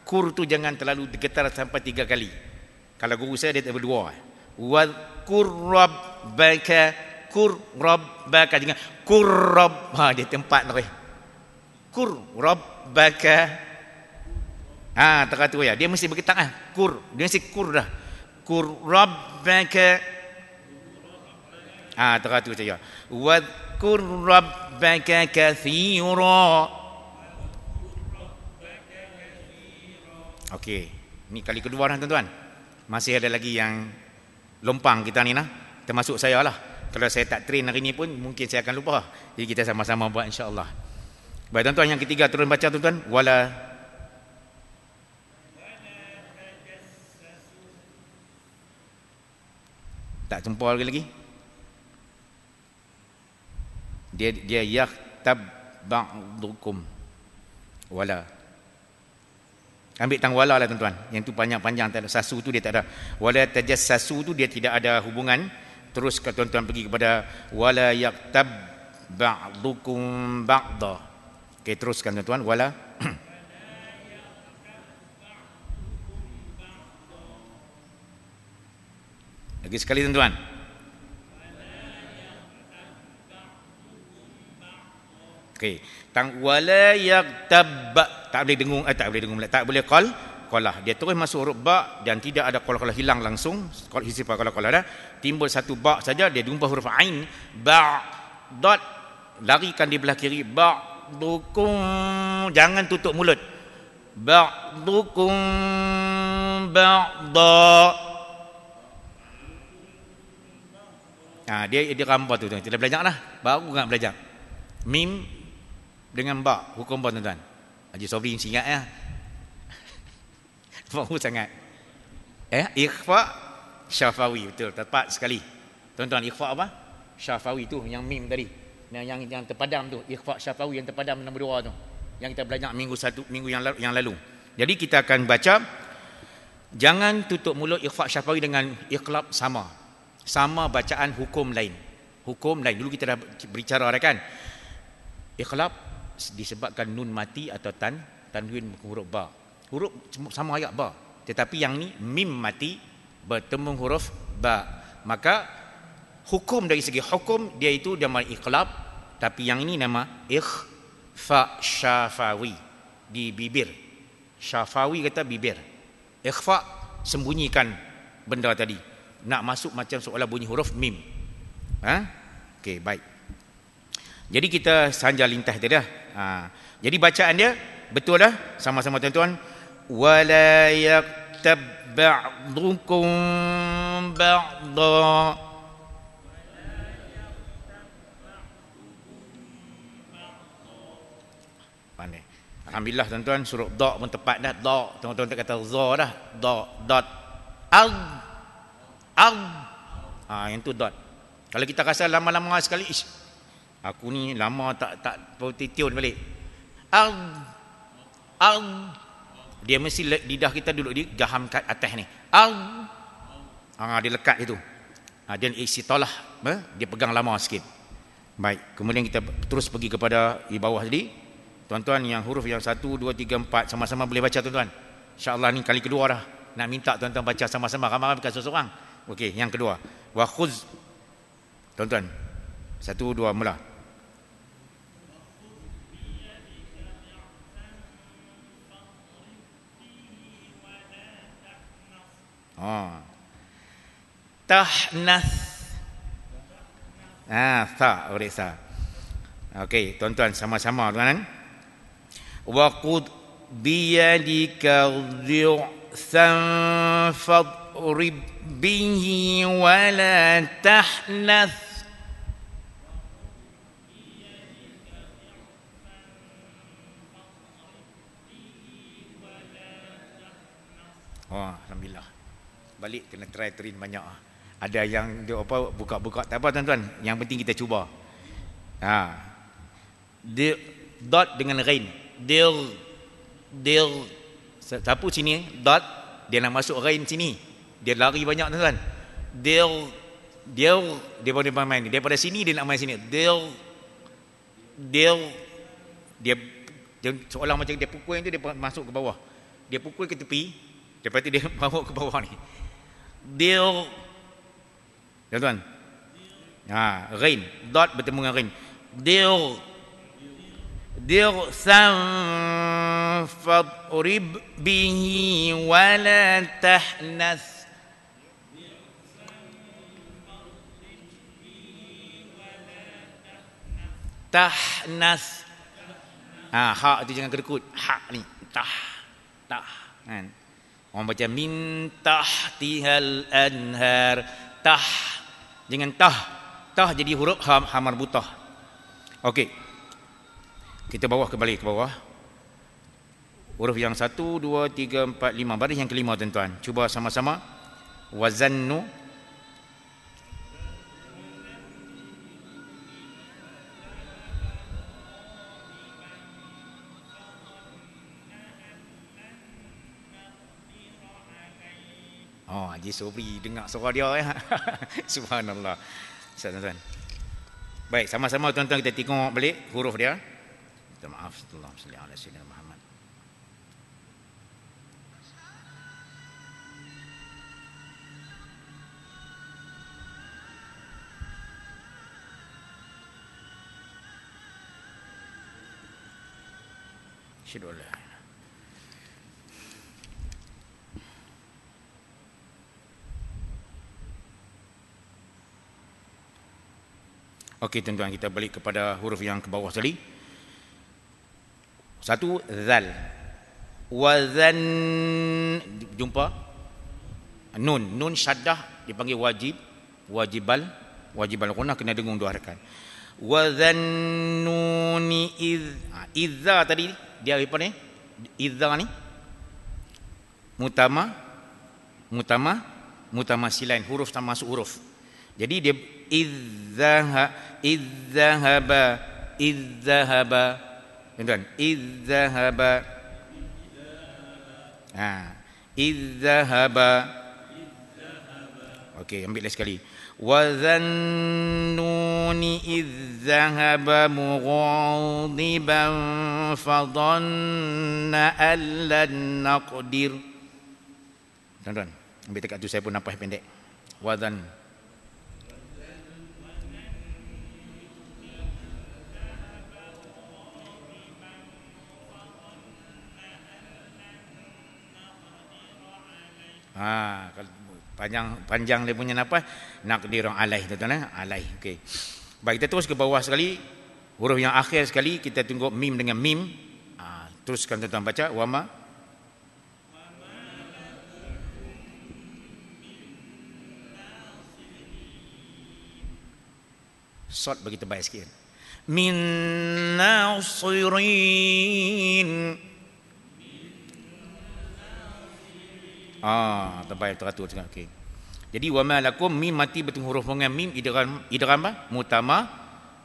Kur tu jangan terlalu getar sampai 3 kali. Kalau guru saya dia tak berdua. Wadhkur rabbaka, kur rabbaka, jangan kur rabb. Dia tempat tu. Kur rabbaka. Teratur ya. Dia mesti bergetar kur. Dia mesti kur dah. Kur rabbaka. Teratur saja. Wadhkur rabbaka katsira. Okey. Ni kali kedua dah tuan-tuan. Masih ada lagi yang lompang kita ni nah. Termasuk saya lah. Kalau saya tak train hari ni pun mungkin saya akan lupa. Jadi kita sama-sama buat insya-Allah. Baik tuan-tuan, yang ketiga turun baca tuan-tuan. Wala tak jumpa lagi. Dia yaktab ba'dukum. Wala. Ambil tang wala lah tuan-tuan. Yang tu panjang-panjang, tak ada sasu tu dia tak ada. Wala tajassasu tu dia tidak ada hubungan. Terus kalau tuan-tuan pergi kepada wala yaktab ba'dukum ba'da. Okey, teruskan tuan-tuan. Wala lagi sekali tuan-tuan. Okey, tang wala yaktab, tak boleh dengung, tak boleh qalah. Dia terus masuk huruf ba dan tidak ada qalah hilang langsung. Kalau hisifah qalah dah timbul satu ba saja, dia jumpa huruf ain, ba dot, larikan di belah kiri, ba dukum, jangan tutup mulut. Ba dukum ba'da. Dia rampa tu tuan. Kita belajar lah. Baru nak belajar. Mim dengan ba, hukum apa tuan-tuan? Haji Sobri mesti ingat ya. Baru sangat. Ikhfa syafawi, betul, tepat sekali. Tuan-tuan, ikhfa apa? Syafawi tu, yang mim tadi. Yang terpadam tu, ikhfa syafawi yang terpadam nombor 2 tu. Yang kita belajar minggu yang lalu. Jadi kita akan baca, jangan tutup mulut. Ikhfa syafawi dengan iqlab sama bacaan hukum lain. Hukum lain dulu kita dah berbicara kan. Iqlab disebabkan nun mati atau tanwin huruf ba. Huruf sama ayat ba, tetapi yang ni mim mati bertemu huruf ba. Maka hukum dari segi hukum dia itu nama iqlab, tapi yang ini nama ikhfa syafawi, di bibir. Syafawi kata bibir. Ikhfa sembunyikan benda tadi. Nak masuk macam seolah bunyi huruf mim. Okey, baik. Jadi kita sanjal lintas dia dah. Jadi bacaan dia betul dah, sama-sama tuan-tuan. Wala yaktab ba'dukum ba'da. Pandai. Alhamdulillah tuan-tuan, suruh da pun tepat dah. Da, tuan-tuan tak kata za dah. Da, dot. Yang tu dot. Kalau kita rasa lama-lama sekali, aku ni lama tak tiun balik. Dia mesti lidah kita duduk di gaham kat atas ni. Dia lekat itu. Dia isi tolah, dia pegang lama sikit. Baik, kemudian kita terus pergi kepada di bawah tadi. Tuan-tuan, yang huruf yang 1, 2, 3, 4 sama-sama boleh baca tuan-tuan. Insya-Allah ni kali kedua dah. Nak minta tuan-tuan baca sama-sama, ramai-ramai bukan seorang. Okey, yang kedua. Wa khuz. Tuan-tuan. 1, 2 mula. Tahnas. Sa, urisa. Okey, tuan-tuan sama-sama tuan. Wa qud biyadika dhi'san fadrib bihi wa la tahnas. Alhamdulillah. Balik kena try train banyak. Ada yang dia apa buka-buka tak apa tuan-tuan. Yang penting kita cuba. Dia dot dengan rain. Dia sapu sini dot, dia nak masuk rain sini. Dia lari banyak tuan-tuan. Dia boleh main daripada sini dia nak main sini. Dia seolah macam dia pukul yang tu dia masuk ke bawah. Dia pukul ke tepi, lepas tu dia bawa ke bawah ni. Dia tuan-tuan. Rain, dot bertemu dengan rain. Dia fadrib bihi wa la tahnas. Tahnas. Ha tu jangan kedekut. Ha ni. Tah kan. Orang baca min tahtihal anhar. tah. Jangan tah. Tah jadi huruf ha marbutah. Okey. Kita bawa kembali ke bawah. Huruf yang 1, 2, 3, 4, 5. Baris yang kelima tuan-tuan. Cuba sama-sama. Wazannu. Oh, Haji Sobri dengar suara dia ya. Subhanallah. Tuan-tuan. Baik, sama-sama tuan-tuan kita tengok balik huruf dia. Minta maaf, Allahumma salli ala sayyidina Muhammad. Syukur. Okey tuan-tuan, kita balik kepada huruf yang ke bawah tadi. 1 zal. Wazan, jumpa nun syaddah dipanggil wajib, wajibal qunah kena dengung dua harakat. Wazannuni izza tadi dia apa ni? Izza ni mutama silain, huruf tak masuk huruf. Jadi dia izzahaba tuan-tuan, izzahaba izzahaba. Okey, ambil lagi sekali. Wa dhannuni izzahaba mughadiban fadhanna an lan naqdir. Tuan-tuan, ambil dekat tu, saya pun nampak pendek. Wa dhann kalau panjang dia punya nafas naqdirun alaih tuan-tuan, alaih. Okey. Baik, kita terus ke bawah sekali. Huruf yang akhir sekali kita tunggu mim dengan mim. Teruskan tuan-tuan baca wama. Sod bagi terbaik sikit. Min nasirin. Terbaik teratur juga. Okey. Jadi wa ma lakum mim mati betul huruf dengan mim idgham apa? Mutama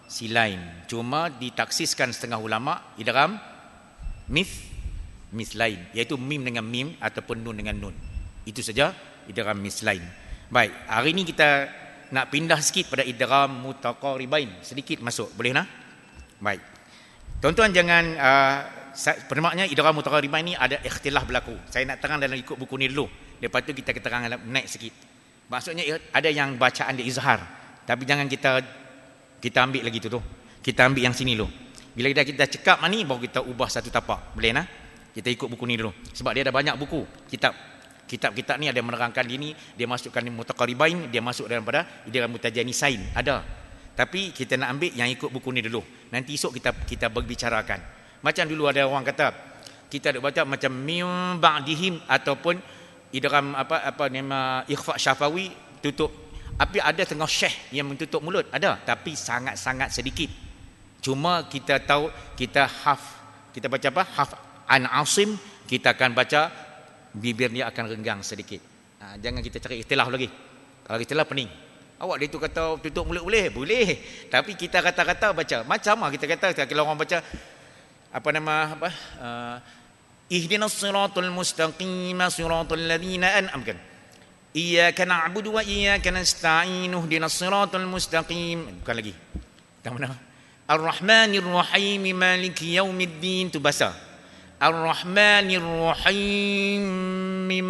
silain. Cuma ditaksiskan setengah ulama idgham mislain, iaitu mim dengan mim ataupun nun dengan nun. Itu saja idgham mislain. Baik, hari ini kita nak pindah sikit pada idgham mutaqaribain, sedikit masuk. Boleh nah? Baik. Tuan-tuan jangan permaknya idgham mutaqaribain ni ada ikhtilaf berlaku. Saya nak terang dalam ikut buku ni dulu. Lepas tu kita terang naik sikit. Maksudnya ada yang bacaan dia izhar, tapi jangan kita ambil lagi tu. Kita ambil yang sini dulu. Bila kita cekap ni baru kita ubah satu tapak. Boleh nah? Kita ikut buku ni dulu. Sebab dia ada banyak buku, kitab ni ada menerangkan ini, dia masukkan mutaqaribain, dia masuk dalam pada idgham mutajanisain. Ada. Tapi kita nak ambil yang ikut buku ni dulu. Nanti esok kita berbicarakan. Macam dulu ada orang kata kita ada baca macam mim ba'dihim ataupun idgham apa nama ikhfa syafawi tutup. Tapi ada tengah syekh yang mentutup mulut, ada, tapi sangat-sangat sedikit. Cuma kita tahu kita baca apa? Haf an Asim, kita akan baca bibir dia akan renggang sedikit. Jangan kita cari istilah lagi. Kalau istilah pening. Awak dia tu kata tutup mulut boleh? Boleh. Tapi kita kata-kata baca. Macam mana kita kata kalau orang baca ihdinas siratal mustaqim siratal ladzina an'amta iyyaka na'budu wa iyyaka nasta'in ihdinas siratal mustaqim. Bukan lagi. Yang mana? Ar-Rahmanir Rahim Maliki Yaumiddin, tu bahasa. Ar-Rahmanir Rahim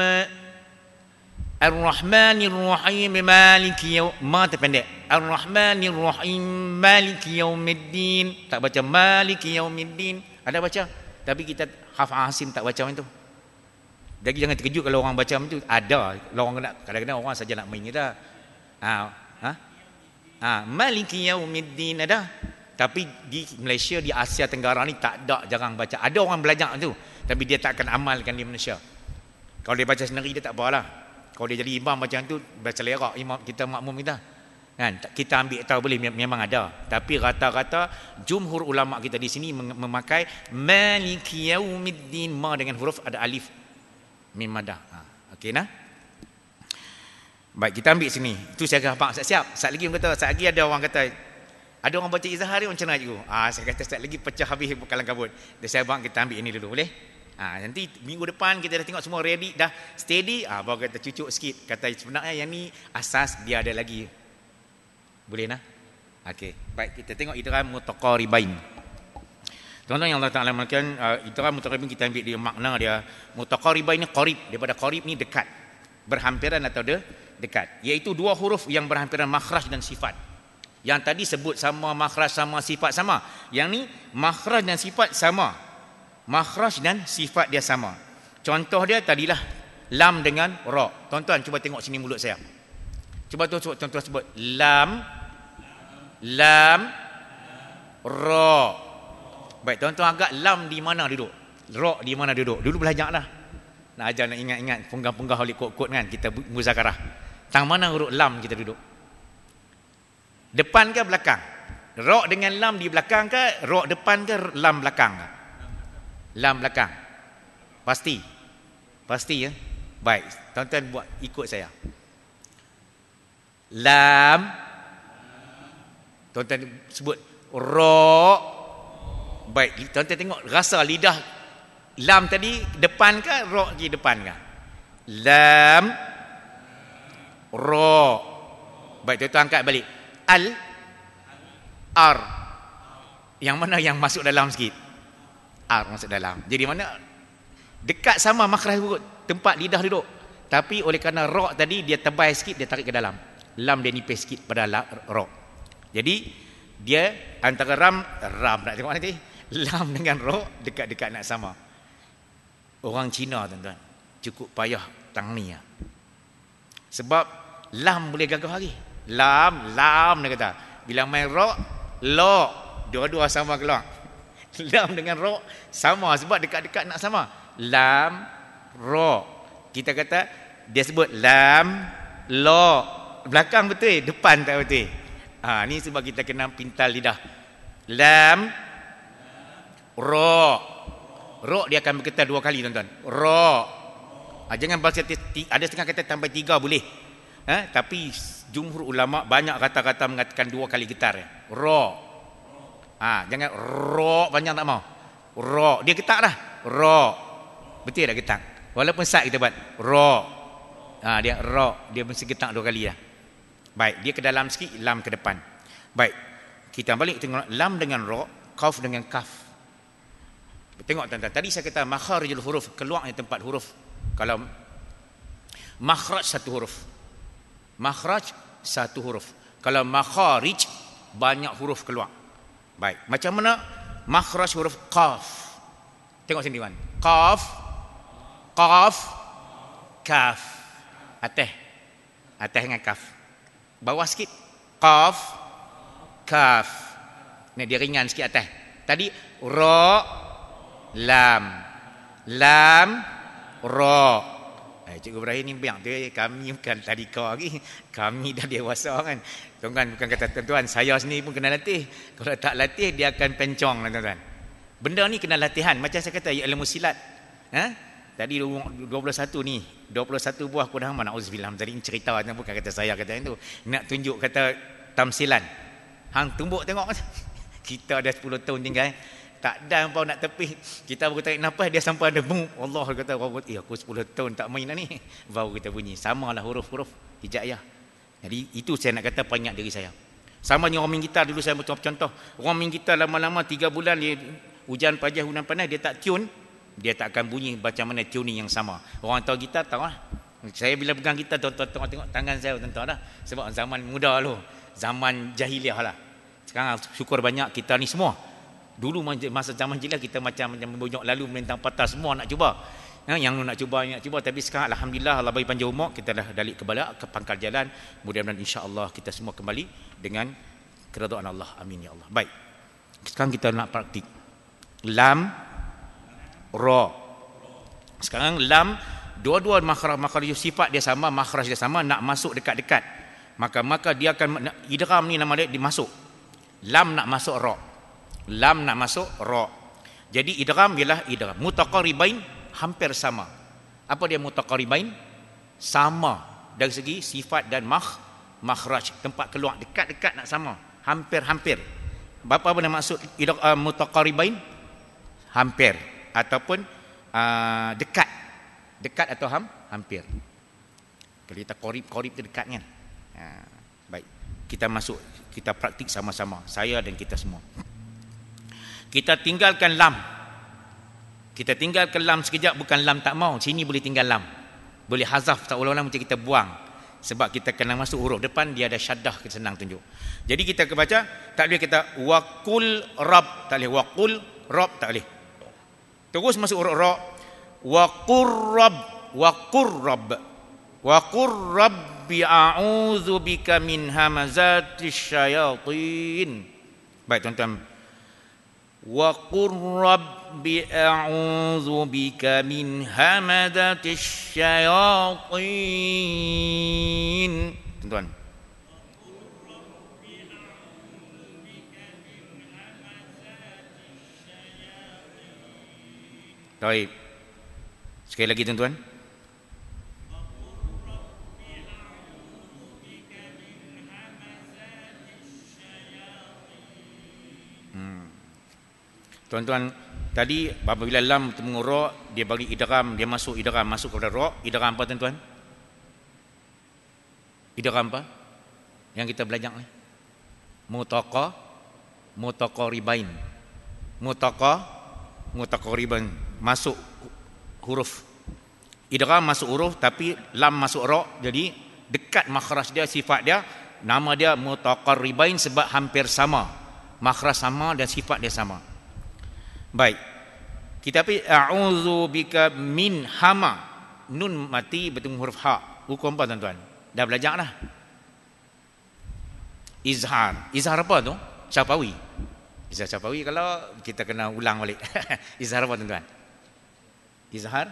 Ar-Rahmanir Rahim Maliki ma terpendek. Ar-Rahmanir Rahim Maliki Yaumiddin. Tak baca Maliki Yaumiddin. Ada baca, tapi kita hafal Hasim tak baca macam tu. Jadi jangan terkejut kalau orang baca macam tu. Ada, kadang-kadang orang saja nak main kita. Maliki Yaumiddin ada. Tapi di Malaysia, di Asia Tenggara ni tak ada, jarang baca. Ada orang belajar tu, tapi dia tak akan amalkan di Malaysia. Kalau dia baca sendiri dia tak apalah. Kalau dia jadi imam macam tu, berselerak imam kita, makmum kita. Kan? Kita ambil tahu boleh, memang ada. Tapi rata-rata jumhur ulama kita di sini memakai Maliki Yaumiddin, ma dengan huruf ada alif mim madah. Okey nah. Baik, kita ambil sini. Itu saya kata siap. Sat lagi orang kata, sat lagi ada orang kata, ada orang baca izhar ni macam mana cikgu? Saya kata sat lagi pecah habis kalang kabut. Dan saya bang kita ambil ini dulu boleh? Nanti minggu depan kita dah tengok semua ready, dah steady, baru kita cucuk sikit. Kata sebenarnya yang ni asas dia ada lagi. Boleh nah? Okey. Baik, kita tengok idgham mutaqaribain. Tuan-tuan yang Allah Taala makan idgham mutaqaribain, kita ambil dia makna dia. Mutaqaribain ni qarib, daripada qarib ni dekat. Berhampiran atau dekat. Iaitu dua huruf yang berhampiran makhraj dan sifat. Yang tadi sebut sama makhraj sama sifat sama. Yang ni makhraj dan sifat sama. Makhraj dan sifat dia sama. Contoh dia tadilah lam dengan ra. Tuan-tuan cuba tengok sini mulut saya. Cuba tuan-tuan sebut lam ra. Baik, tuan-tuan agak lam di mana duduk? Ra di mana duduk? Dulu belajar dah. Nak ajar nak ingat-ingat punggah-punggah oleh kod-kod kan, kita muzakarah. Tang mana huruf lam kita duduk? Depan ke belakang? Ra dengan lam di belakang ke? Ra depan ke lam belakang ke? Lam belakang. Pasti ya. Baik, tuan-tuan buat ikut saya. Lam, tuan-tuan sebut ra. Baik, tuan-tuan tengok rasa lidah lam tadi depan ke ra di depan ke? Lam ra. Baik, tuan-tuan angkat balik. Al ar. Yang mana yang masuk dalam sikit? Ar masuk dalam. Jadi mana dekat sama makhraj huruf, tempat lidah duduk. Tapi oleh kerana ra tadi dia tebal sikit, dia tarik ke dalam. Lam dia nipis sikit pada ra. Jadi dia antara ram nak tengok nanti. Lam dengan ra dekat-dekat nak sama. Orang Cina tuan-tuan cukup payah tang ni. Sebab lam boleh gagah lagi. Lam dia kata. Bila main ra, la, dua-dua sama keluar. Lam dengan ra sama sebab dekat-dekat nak sama. Lam ra. Kita kata dia sebut lam la. Belakang betul, depan tak betul. Ni sebab kita kena pintal lidah. Lam ra. Ra dia akan bergetar dua kali tuan-tuan. Ra. Jangan baca ada setengah kata tambah 3 boleh. Tapi jumhur ulama banyak kata-kata mengatakan 2 kali getar. Ra. Jangan ra panjang tak mau. Ra. Dia getar dah. Ra. Betul tak getar? Walaupun sat kita buat ra. Dia ra. Dia mesti getar 2 kali dah. Baik, dia ke dalam sikit, lam ke depan. Baik. Kita balik tengok lam dengan ra, qaf dengan kaf. Tengok tuan-tuan, tadi saya kata makharijul huruf, keluarnya tempat huruf. Kalau makhraj satu huruf. Makhraj satu huruf. Kalau makharij banyak huruf keluar. Baik, macam mana makhraj huruf qaf? Tengok sini kan. Qaf, qaf, kaf. Atas dengan kaf. Bawah sikit. Qaf, kaf. Ni dia ringan sikit atas. Tadi ra, lam. Lam, ra. Cikgu Ibrahim ni biang tu, kami bukan tadika lagi. Kami dah dewasa kan. Tuan-tuan bukan kata tuan-tuan, saya sendiri pun kena latih. Kalau tak latih dia akan pencong tuan-tuan. Benda ni kena latihan. Macam saya kata ilmu silat. Tadi 21 ni, 21 buah kuda hama, na'udzubillah. Tadi cerita bukan kata saya kata itu. Nak tunjuk kata tamsilan. Hang tumbuk tengok. Kita dah 10 tahun tinggal. Tak ada apa nak tepih. Kita baru tarik nafas, dia sampai ada bung. Allah kata, aku 10 tahun tak main dah ni. Baru kita bunyi. Samalah huruf-huruf hijaiyah. Jadi itu saya nak kata peringat diri saya. Sama dengan orang main gitar dulu, saya contoh. Orang main gitar lama-lama 3 bulan dia hujan pajah, hujan panas, dia tak tune, dia tak akan bunyi macam mana tuning yang sama. Orang tahu gitar tahu lah. Saya bila pegang gitar, tengok tangan saya, tuan-tuan dah. Sebab zaman muda lu, zaman jahiliah lah. Sekarang syukur banyak kita ni semua. Dulu masa zaman jahiliah kita macam membonyok lalu melintang patah, semua nak cuba. Yang nak cuba, tapi sekarang alhamdulillah Allah bagi panjang umur, kita dah balik ke pangkal jalan. Mudah-mudahan insya-Allah kita semua kembali dengan keridhaan Allah. Amin ya Allah. Baik. Sekarang kita nak praktik. Lam, ra. Sekarang lam dua-dua makhraj sifat dia sama, makhraj dia sama, nak masuk dekat-dekat, maka dia akan idgham ni nama dia dimasuk. Lam nak masuk ra. Lam nak masuk ra. Jadi idgham ialah idgham mutaqaribain, hampir sama. Apa dia mutaqaribain? Sama dari segi sifat dan makhraj, tempat keluar dekat-dekat nak sama, hampir-hampir. Apa nak maksud mutaqaribain? Hampir ataupun dekat. Dekat atau hampir. Kalau kita korib tu dekat kan. Baik. Kita masuk, kita praktik sama-sama, saya dan kita semua. Kita tinggalkan lam. Kita tinggalkan lam sekejap, bukan lam tak mau. Sini boleh tinggal lam. Boleh hazaf, tak ulang-ulang macam kita buang. Sebab kita kena masuk huruf depan, dia ada syaddah, kita senang tunjuk. Jadi kita baca, tak boleh kita waqul rab, tak boleh waqul rab, tak boleh. Terus masuk huruf ra. Waqur rab, waqur rab. Waqur rabbi a'udzu bika min hamazatis syayatin. Baik tuan-tuan. Waqur rabbi a'udzu bika min hamazatis syayatin. Tuan-tuan. Baik. Sekali lagi tuan-tuan. Tuan-tuan, tadi apabila lam bertemu ra, dia bagi idgham, dia masuk idgham, masuk kepada ra. Idgham apa tuan-tuan? Idgham apa? Yang kita belajar ni. Mutaqaribain. Mutaqaribain. Masuk huruf. Idgham masuk huruf tapi lam masuk ra, jadi dekat makhraj dia, sifat dia, nama dia mutaqaribain sebab hampir sama. Makhraj sama dan sifat dia sama. Baik. Kita pergi a'udzu bika min hama. Nun mati bertemu huruf ha. Hukum apa tuan-tuan? Dah belajar dah. Izhar. Izhar apa tu? Syafawi. Izhar syafawi kalau kita kena ulang balik. Izhar apa tuan-tuan? Izhar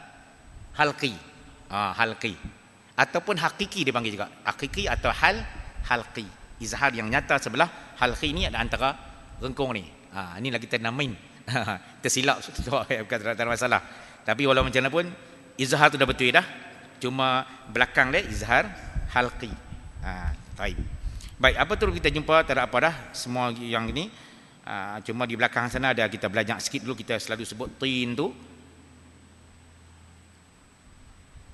halqi. Halqi. Ataupun hakiki dia panggil juga. Hakiki atau halqi. Izhar yang nyata sebelah, halqi ni ada antara rengkung ni. Inilah kita namain. Tersilap bukan tak ada masalah. Tapi walau macam mana pun izhar tu dah betul dah. Cuma belakang dia izhar halqi. Baik. Baik, apa tu kita jumpa, tak ada apa dah. Semua yang ini cuma di belakang sana ada kita belajar sikit dulu. Kita selalu sebut tin tu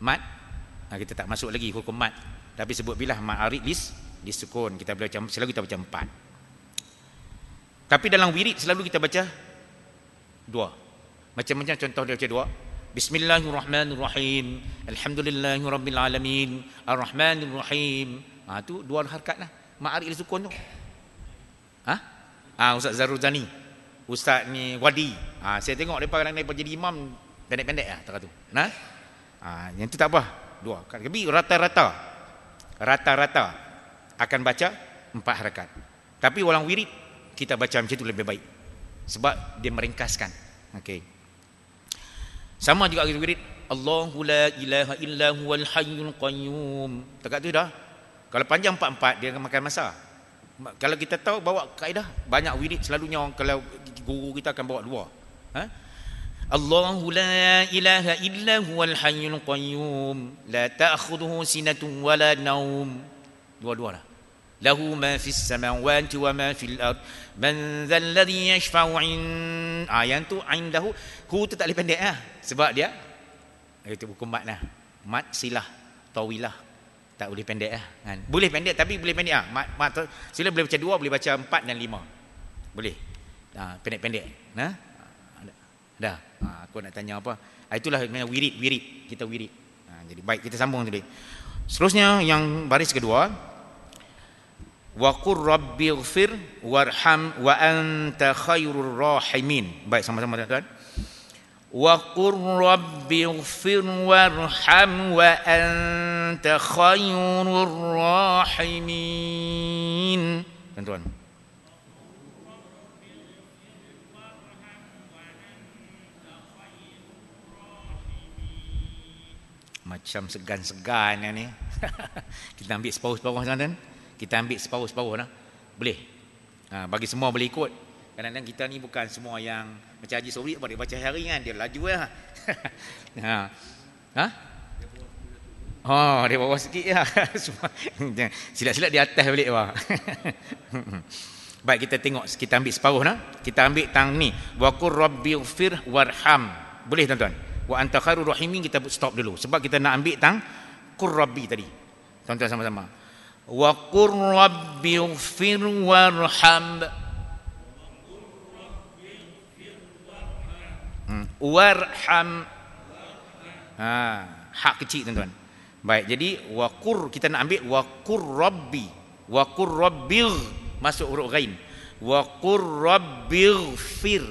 mat. Kita tak masuk lagi hukum mat. Tapi sebut bilah mat arid disukun. Kita belajar selalu kita baca 4. Tapi dalam wirid selalu kita baca 2. Macam-macam contoh dia baca 2. Bismillahirrahmanirrahim. Alhamdulillahirabbil alamin. Arrahmanirrahim. Tu 2 harakat lah. Ma'arif sukun tu. Ustaz Zaruzani. Ustaz ni Wadi. Saya tengok depa kadang-kadang jadi imam pendek-pendek lah tak tu. Yang tu tak apa. 2. Tapi rata-rata akan baca 4 harakat. Tapi orang wirid kita baca macam tu lebih baik. Sebab dia meringkaskan. Okey. Sama juga kita wirid Allahu la ilaha illa huwal hayyul qayyum. Dekat tu dah. Kalau panjang 4-4 dia akan makan masa. Kalau kita tahu bawa kaedah banyak wirid selalunya kalau guru kita akan bawa 2. Allahu la ilaha illa huwal hayyul qayyum la ta'khudhuhu sinatun wala naum. Dua-dua lah. Lahu ma fis samawati wa ma fil ard man dzal ladzi yashfa'u yang tu indahu hu tu tak boleh pendek sebab dia itu hukum mat lah. Mat silah tawilah tak boleh pendek kan. Boleh pendek tapi boleh pendek mat sila boleh baca 2, boleh baca 4 dan 5 boleh pendek-pendek dah. Aku nak tanya apa, itulah wirid kita wirid. Jadi baik, kita sambung tadi. Seterusnya yang baris kedua, wa qur rabbighfir warham wa anta khairur rahimin. Baik, sama-sama tuan-tuan. Wa qur rabbighfir warham wa anta khairur rahimin. Tuan-tuan. Macam segan-segan ni. Kita ambil separuh-separuh sana. Kita ambil separuh-separuh lah. Boleh. Bagi semua boleh ikut. Kadang-kadang kita ni bukan semua yang macam Haji Sobri dia baca hari kan, dia laju lah. Dia bawah sikit lah. Silat-silat di atas balik lah. Baik, kita tengok, kita ambil separuh lah. Kita ambil tang ni, wa qur rabbighfir warham. Boleh tuan-tuan? Wa anta khairur rahimin, kita stop dulu sebab kita nak ambil tang qur rabbi tadi. Tuan-tuan sama-sama. Wa qur rabbighfir warham. Warham. Hak kecil tuan-tuan. Baik, jadi waqur kita nak ambil waqur rabbi. Waqur rabbil masuk huruf ghain. Waqur rabbighfir.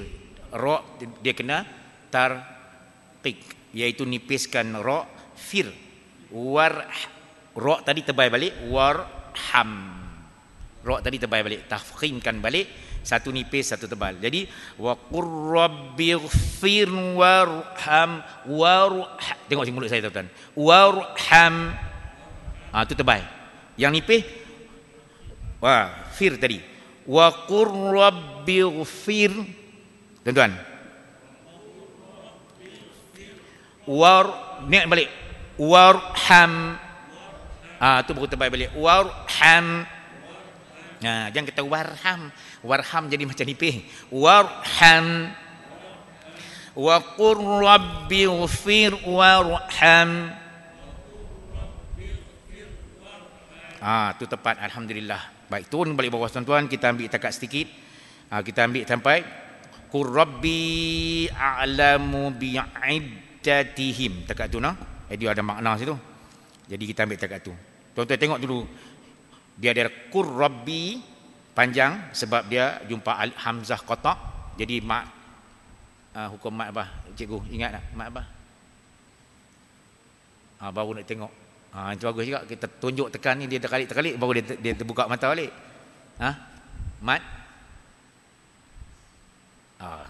Ra dia kena tarqiq, iaitu nipiskan ra, fir. Ra tadi tebal balik, warham. Ra tadi tebal balik, tafkhimkan balik, satu nipis satu tebal. Jadi waqur rabbighfir warham. Tengok sini mulut saya tuan-tuan. Warham. Tu tebal. Yang nipis fir tadi. Waqur rabbighfir. Tuan-tuan. Naik balik. Warham. Tu baru tebal balik. Warham. Jangan kata warham. Warham jadi macam nipih. Warham. Wa qur rabbighfir warham. Tu tepat, alhamdulillah. Baik, turun balik bawah tuan-tuan, kita ambil takat sedikit. Kita ambil sampai qur rabbi a'lamu bi'iddatihim. Takat tu dia ada makna situ. Jadi kita ambil takat tu. Tuan-tuan tengok dulu. Dia ada qur rabbi panjang sebab dia jumpa hamzah qata'. Jadi hukum mat apa? Cikgu ingat tak? Mat apa? Baru nak tengok. Itu bagus juga. Kita tunjuk tekan ni, dia terkalik-terkalik baru dia terbuka mata balik. Mat.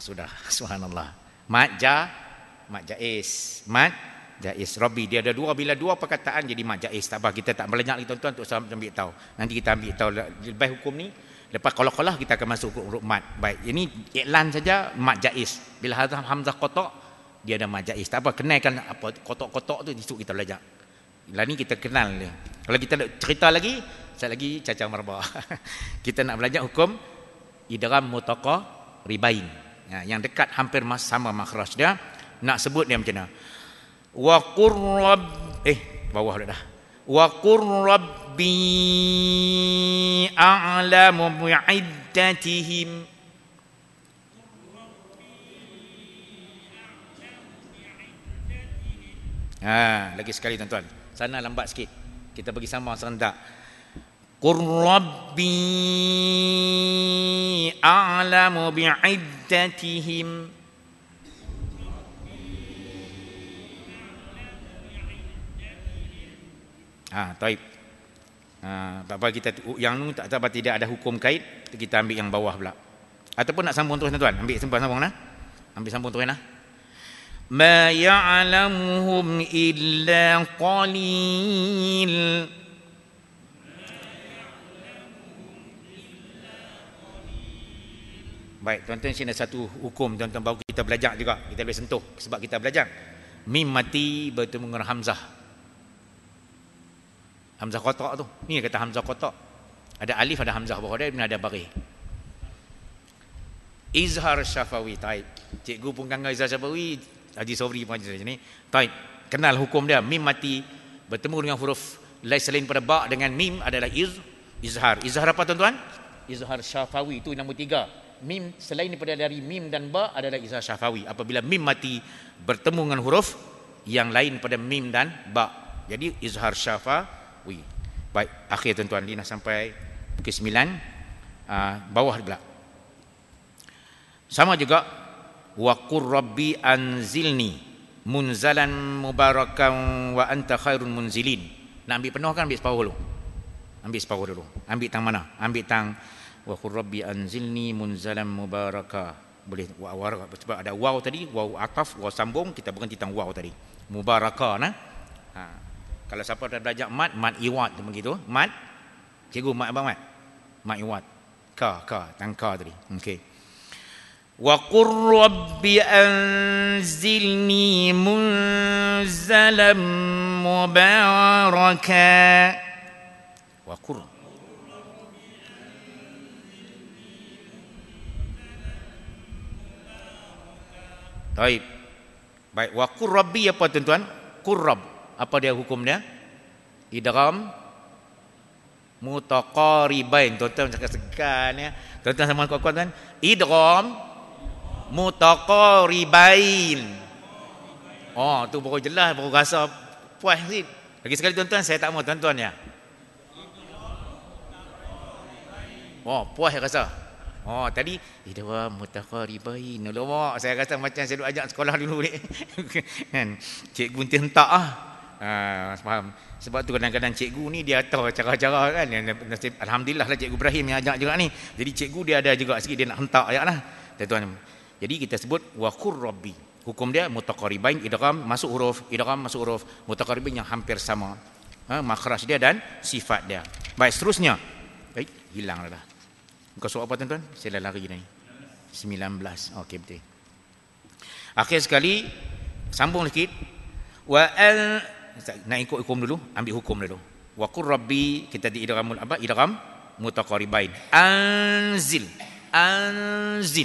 Sudah. Subhanallah. Mat jaiz. Mat jaiz. Rabbi dia ada dua, bila dua perkataan jadi mat jaiz. Tak apa, kita tak melenyak lagi tuan-tuan untuk ambil tahu. Nanti kita ambil tahu lepas hukum ni. Lepas qalah kita akan masuk huruf mat. Baik, ini iklan saja mat jaiz. Bila hamzah qata' dia ada mat jaiz. Tak apa, kenalkan apa qata'-qata' tu esok kita belajar. Lah ni kita kenal dia. Kalau kita nak cerita lagi, saya lagi cacah marbah. Kita nak belajar hukum idgham mutaqa ribain. Yang dekat hampir sama makhraj dia. Nak sebut dia macam mana? Wa qur bawah dah. Wa qur rabbi a'lamu bi'iddatihim. Lagi sekali tuan-tuan. Sana lambat sikit. Kita bagi sama serentak. Qur rabbi a'lamu bi'iddatihim. Taib. Apa kita yang nu tak apa, tidak ada hukum kait, kita ambil yang bawah pula. Ataupun nak sambung terus tuan-tuan, ambil sambung nah. Ambil sambung terus nah. Ma ya'lamuhum illa qalil. Baik, tuan-tuan, sini ada satu hukum tuan-tuan baru kita belajar juga. Kita boleh sentuh sebab kita belajar. Mim mati bertemu dengan hamzah. Hamzah qata' tu. Ni kata hamzah qata'. Ada alif, ada hamzah bawah dia, ada bari. Izhar syafawi. Taib. Cikgu pun kan izhar syafawi, Haji Sobri pun macam ni. Taib. Kenal hukum dia. Mim mati bertemu dengan huruf lain selain pada ba dengan mim adalah izhar. Izhar apa tuan-tuan? Izhar syafawi, itu nombor 3. Mim selain daripada dari mim dan ba adalah izhar syafawi. Apabila mim mati bertemu dengan huruf yang lain pada mim dan ba, jadi izhar syafawi. Baik, akhir tuan-tuan, Lina sampai ke 9 bawah pula. Sama juga wa qur rabbi anzilni munzalan mubarakan wa anta khairun munzilin. Nak ambil penuh kan, ambil separuh dulu. Ambil separuh dulu. Ambil tang mana? Ambil tang wa qur rabbi anzilni munzalan mubaraka. Boleh sebab ada waw tadi, waw ataf, waw sambung, kita berhenti tang waw tadi. Mubaraka nah. Kalau siapa dah belajar mat iwat begitu. Mat, cikgu mat abang mat. Mat iwat. Ka, tangka tadi. Okey. Wa qur rabbi anzilni munzalam mubaraka. Wa qur. Baik. Baik, wa qur rabbi apa tuan-tuan? Qurrab. Apa dia hukum dia? Idgham mutaqaribain. Tuan-tuan cakap segan ya. Tuan-tuan sama kuat-kuat kan? Idgham mutaqaribain. Oh, tu baru jelas, baru rasa puas sikit. Lagi sekali tuan-tuan, saya tak mau tuan-tuan ya. Oh, puas saya rasa. Oh, tadi idgham mutaqaribain. Alamak, saya rasa macam saya duk ajak sekolah dulu ni. Kan? Cikgu nanti hentak faham. Sebab tu kadang-kadang cikgu ni dia tahu cara-cara kan. Alhamdulillah lah cikgu Ibrahim yang ajak juga ni. Jadi cikgu dia ada juga sikit dia nak hentak ayat lah. Tuan-tuan. Jadi kita sebut wa qur rabbi. Hukum dia mutaqaribain, idgham masuk huruf, idgham masuk huruf, mutaqaribain yang hampir sama. Makhraj dia dan sifat dia. Baik, seterusnya. Baik, hilang dah. Muka surat apa tuan-tuan? Saya dah lari ni. 19. Okey, betul. Akhir sekali sambung sikit. Nak ikut hukum dulu, ambil hukum dulu. Wa qur rabbi, kita di idgham apa? Idgham mutaqaribain. Anzil.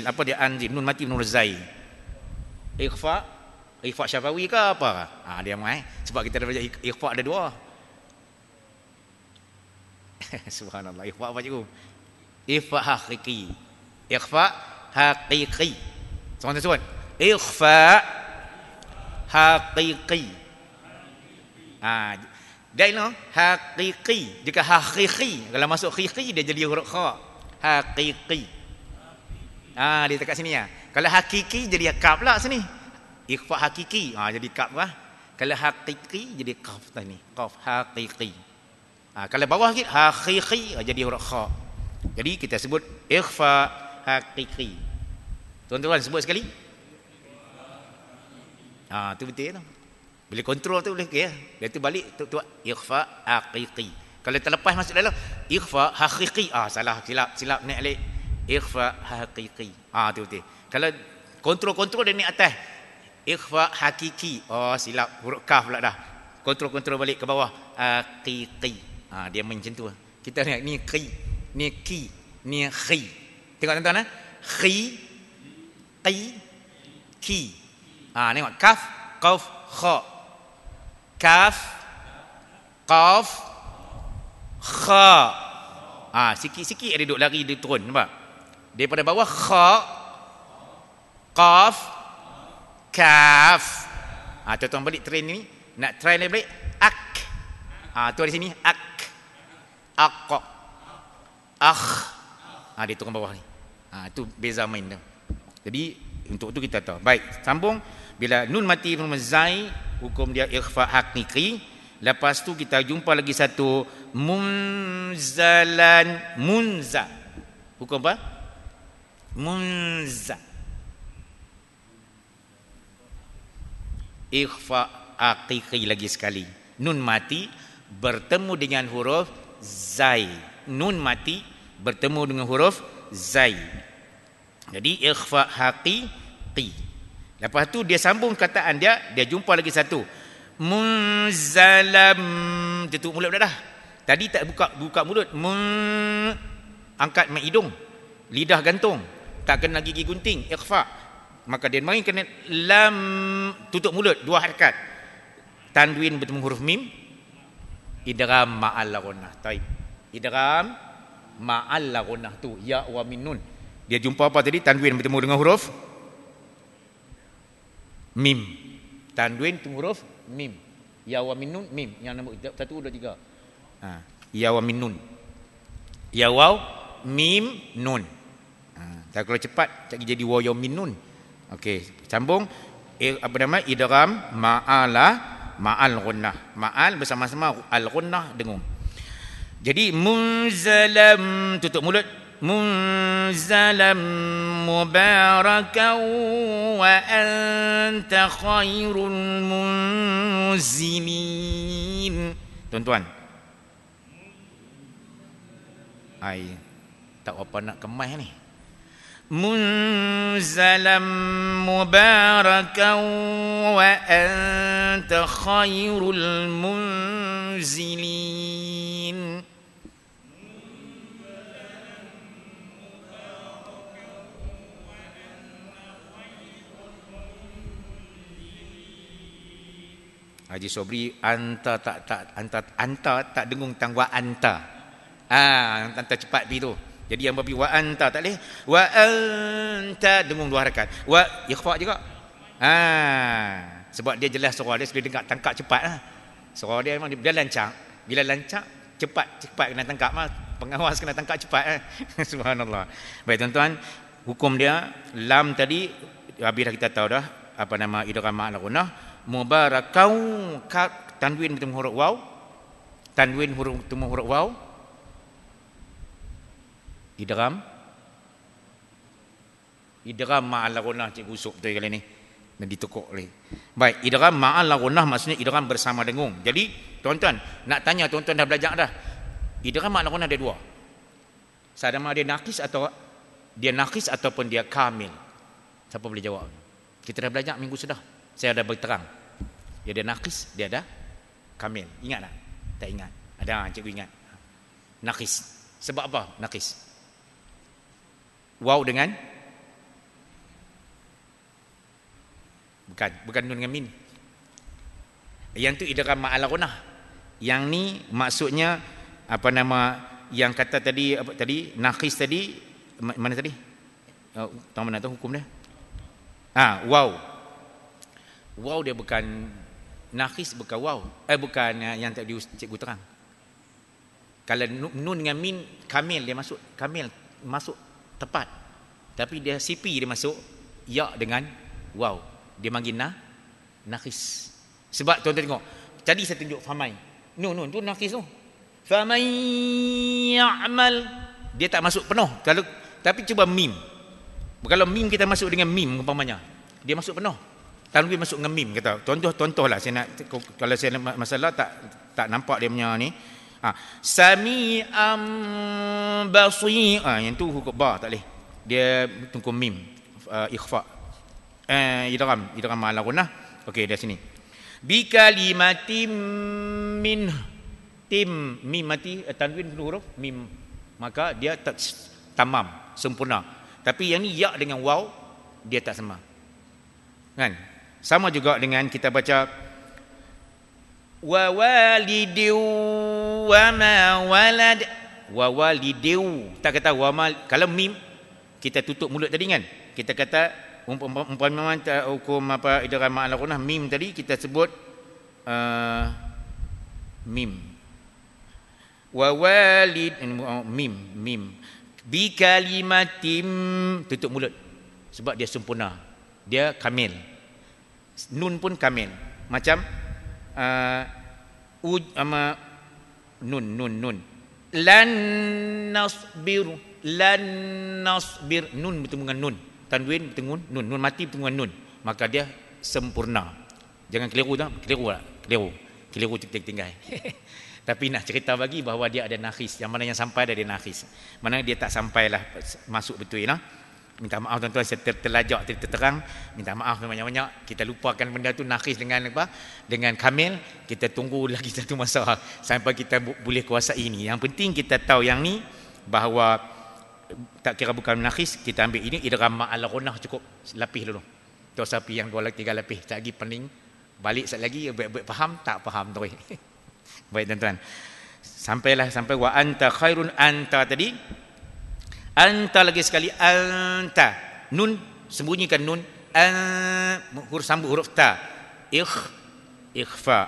Apa dia anzil? Nun mati nun zai. Ikhfa syafawi ke apa? Dia mai. Sebab kita dah belajar ikhfa ada dua. Subhanallah. Ikhfa apa cikgu? Ikhfa haqiqi. Ikhfa haqiqi. Soalan tersebut. Ikhfa haqiqi. Dia ini haqiqi. Jika haqiqi, kalau masuk haqiqi dia jadi huruf kha. Haqiqi. Dia dekat sini ya. Kalau hakiki jadi kaf lah sini. Ikhfa hakiki. Jadi kaf lah. Kalau haqiqi jadi kaf tadi. Kaf haqiqi. Kalau bawah sikit haqiqi jadi huruf kha. Jadi kita sebut ikhfa haqiqi. Tuan-tuan sebut sekali. Tu betul tu. Bila kontrol tu boleh ke ya. Dia tu balik tu ikhfa haqiqi. Kalau terlepas masuk dalam ikhfa haqiqi. Salah, silap naik balik. Ikhfa haqiqi. Tu betul. Kalau kontrol dia ni atas. Ikhfa hakiki. Silap huruf kaf pula dah. Kontrol balik ke bawah. Haqiqi. Dia macam tu. Kita ni qi. Ni ki, ni khi. Tengok tuan-tuan khi, qi, ki. Tengok kaf, qaf, kha. Kaf, qaf, kha. Sikit-sikit dia duduk lari dia turun, nampak? Daripada bawah kha, qaf, kaf. Tuan-tuan balik train ni, nak try lagi balik ak. Tu di sini ak. Aq. Dia turun bawah ni. Itu beza main dah. Jadi untuk tu kita tahu. Baik, sambung. Bila nun mati nun zai, hukum dia ikhfa haqiqi. Lepas tu kita jumpa lagi satu munzalan munza. Hukum apa? Munza. Ikhfa haqiqi lagi sekali. Nun mati bertemu dengan huruf zai. Nun mati bertemu dengan huruf zai. Jadi ikhfa haqiqi. Lepas tu dia sambung kataan dia jumpa lagi satu. Munzalam. Tutup mulut dah. Tadi tak buka mulut. Angkat mak hidung. Lidah gantung. Tak kena gigi gunting. Ikhfa. Maka dia main kena lam. Tutup mulut. 2 harakat. Tanwin bertemu huruf mim. Idgham ma'al ghunnah. Taib. Idgham ma'al ghunnah tu ya wa min nun. Dia jumpa apa tadi? Tanwin bertemu dengan huruf mim. Tanwin bertemu huruf mim. Ya wa min nun mim. Yang nombor 1 2 3. Ya wa min nun. Ya waw mim nun. Kalau cepat jadi wa ya min nun. Okey, sambung apa nama? Idgham ma'al ghunnah. Ma'al bersama-sama al ghunnah dengung. Jadi munzalam tutup mulut munzalam mubarakan wa anta khairul munzilin. Tuan-tuan, ai tak apa nak kemas ni. Munzalam mubarakan wa anta khairul munzilin. Haji Sobri, anta tak dengung tang wa anta. Anta cepat pi tu. Jadi yang babi wa anta tak boleh. Wa anta dengung 2 harakat. Wa ikhfa juga. Sebab dia jelas suara dia sudah tangkap cepat. Suara dia memang dia lancak. Bila lancak cepat kena tangkap mah. Pengawas kena tangkap cepat. Subhanallah. Baik tuan-tuan, hukum dia lam tadi habis dah kita tahu dah apa nama idgham ma'al ghunnah. Mubarakau, tanwin bertemu huruf waw, tanwin bertemu huruf waw, idgham ma'al ghunnah. Cikgu usuk betul kali ni dan ditukuk lagi. Baik, idgham ma'al ghunnah maksudnya idgham bersama dengung. Jadi tuan-tuan, nak tanya tuan-tuan dah belajar dah, idgham ma'al ghunnah ada 2. Sama dia naqis ataupun dia kamil. Siapa boleh jawab? Kita dah belajar minggu sudah. Saya ada berterang. Dia ada naqis, dia ada kamil. Ingat tak? Tak ingat. Ada, cikgu ingat. Naqis. Sebab apa naqis? Waw dengan bukan nun dengan min. Yang tu idgham ma'al ghunnah. Yang ni maksudnya apa nama yang kata tadi apa tadi naqis tadi mana tadi? Tahu mana tu hukum dia? Waw. Waw dia bukan naqis, bukan waw. Bukan yang tadi cikgu terang. Kalau nun dengan min kamil dia masuk, kamil masuk tepat. Tapi dia sipi dia masuk ya dengan waw. Dia panggil naqis. Sebab tuan-tuan tengok. Tadi saya tunjuk famai. Nun tu naqis tu. Famai ya'mal dia tak masuk penuh. Kalau tapi cuba mim. Kalau mim kita masuk dengan mim umpamanya, dia masuk penuh. Tanwin masuk dengan mim kata. Contohlah saya nak kalau saya ada masalah tak nampak dia punya ni. Sami'am basir. Yang tu hukum ba tak boleh. Dia tunggu mim. Ikhfa. Idgham ma'al ghunnah. Okey dari sini. Bi kalimatim min tim mim mati tanwin huruf mim. Maka dia tak tamam, sempurna. Tapi yang ni ya dengan waw dia tak sama. Kan? Sama juga dengan kita baca wa walidiu wa ma walad. Wa walidiu. Tak kata wa ma. Kalau mim kita tutup mulut tadi kan. Kita kata umpama hukum apa idgham ma'al ghunnah mim tadi kita sebut mim. Wa walid mim. Bi kalimatim tutup mulut. Sebab dia sempurna. Dia kamil. Nun pun kamil. Macam nun. Lan nasbir. Nun bertemu dengan nun. Tanwin bertemu nun. Nun mati bertemu dengan nun. Maka dia sempurna. Jangan keliru dah. Keliru tinggal. Tapi nak cerita bagi bahawa dia ada naqis. Yang mana yang sampai dia naqis. Mana dia tak sampailah masuk betul ya. Minta maaf tuan-tuan saya terlajak terterang. Minta maaf banyak-banyak. Kita lupakan benda tu naqis dengan apa? Dengan kamil. Kita tunggu lagi satu masa sampai kita boleh kuasai ini. Yang penting kita tahu yang ni bahawa tak kira bukan naqis, kita ambil ini idgham ma'al ghunnah cukup lapis dulu. Tu sapi yang 2 3 lapis. Tak lagi pening. Balik sekali lagi baik-baik faham tak faham tu. Baik tuan-tuan. Sampai wa anta khairun anta tadi. Anta lagi sekali anta. Nun sembunyikan nun. Huruf sambung huruf ta. Ikhfa.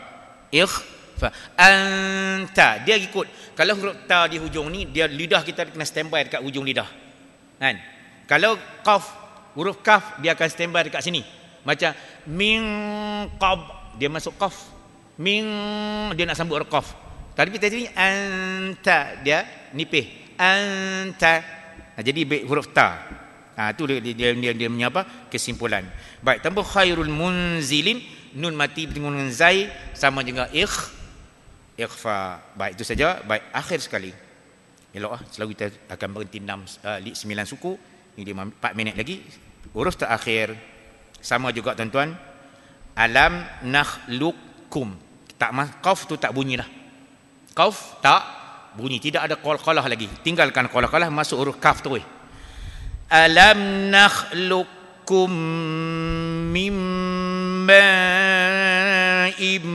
Anta dia ikut. Kalau huruf ta di hujung ni dia lidah kita kena standby dekat hujung lidah. Kan? Kalau qaf huruf kaf dia akan standby dekat sini. Macam min qab dia masuk qaf. Min dia nak sambung huruf qaf. Tapi kita sini anta dia nipih. Anta Jadi huruf ta. Itu dia punya apa? Kesimpulan. Baik, tambah khairul munzilin, nun mati bertemu dengan zai, sama juga ikhfa. Baik, itu saja. Baik, akhir sekali. Elok selalu kita akan berhenti 9 suku. Ini dia 4 minit lagi. Huruf terakhir sama juga tuan-tuan. Alam nakhluqkum. Qaf tu tak bunyi dah. Qaf tak bunyi, tidak ada qalqalah lagi. Tinggalkan qalqalah, masuk huruf kaf tu. Alam nakhluqkum mim ma'im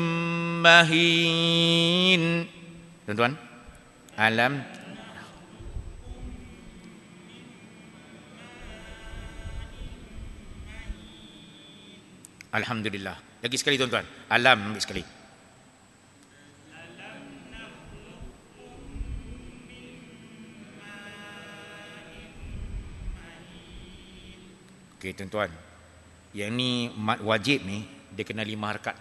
mahin. Tuan-tuan, alam Alhamdulillah. Lagi sekali tuan-tuan. Alam lagi sekali. Okey tuan-tuan. Yang ni mat wajib ni dia kena 5 harakat.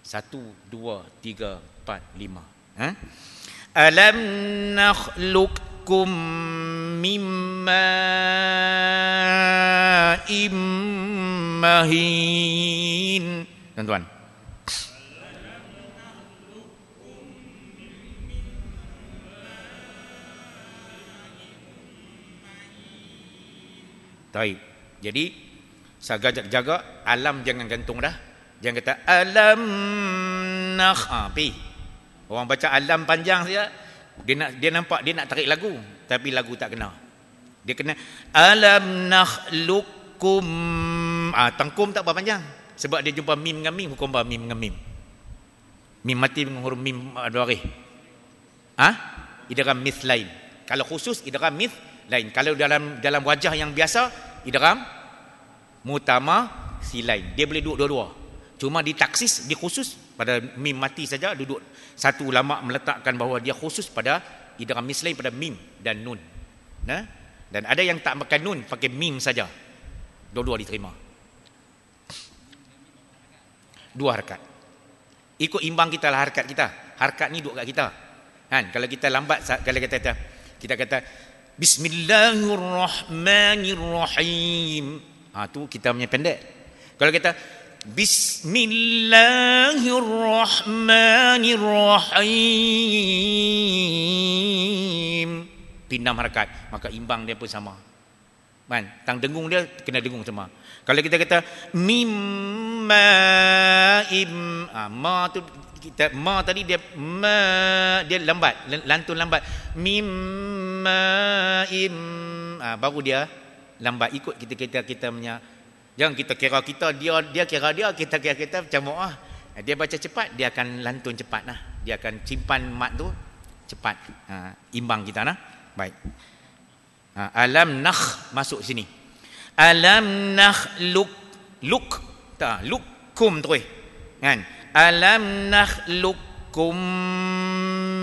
1 2 3 4 5. Alam nakhluqkum mimma mahin. Tuan-tuan. Taib. Jadi saya jaga alam jangan gantung dah. Jangan kata alam pi. Orang baca alam panjang saja. Dia nampak dia nak tarik lagu, tapi lagu tak kena. Dia kena alam nakhluqkum. Tangkum tak apa panjang. Sebab dia jumpa mim dengan mim, hukum mim dengan mim. Mim mati dengan huruf mim dua hari. Idgham mithlain. Kalau khusus idgham mithlain. Kalau dalam wajah yang biasa idgham mutama silain. Dia boleh duduk dua-dua. Cuma ditaksis, dikhusus pada mim mati saja duduk. Satu ulama meletakkan bahawa dia khusus pada idgham mithlain pada mim dan nun. Dan ada yang tak pakai nun, pakai mim saja. Dua-dua diterima. 2 harakat. Ikut imbang kita lah harakat kita. Harakat ni duduk kat kita. Kan? Kalau kita lambat, kalau kita kata Bismillahirrahmanirrahim. Tu kita punya pendek. Kalau kita Bismillahirrahmanirrahim, 6 harakat, maka imbang dia pun sama. Kan? Tang dengung dia kena dengung sama. Kalau kita kata mimma ma tu kita tadi dia dia lambat, lantun lambat. Mimma baru dia lambat ikut kita punya. Jangan kita kira dia kira kita kira kita macam dia baca cepat, dia akan lantun cepat lah. Dia akan simpan mat tu cepat. Imbang kita nah. Baik. Alam nakh masuk sini. Alam nakhluq lukum tu kan. Alam nakhluqkum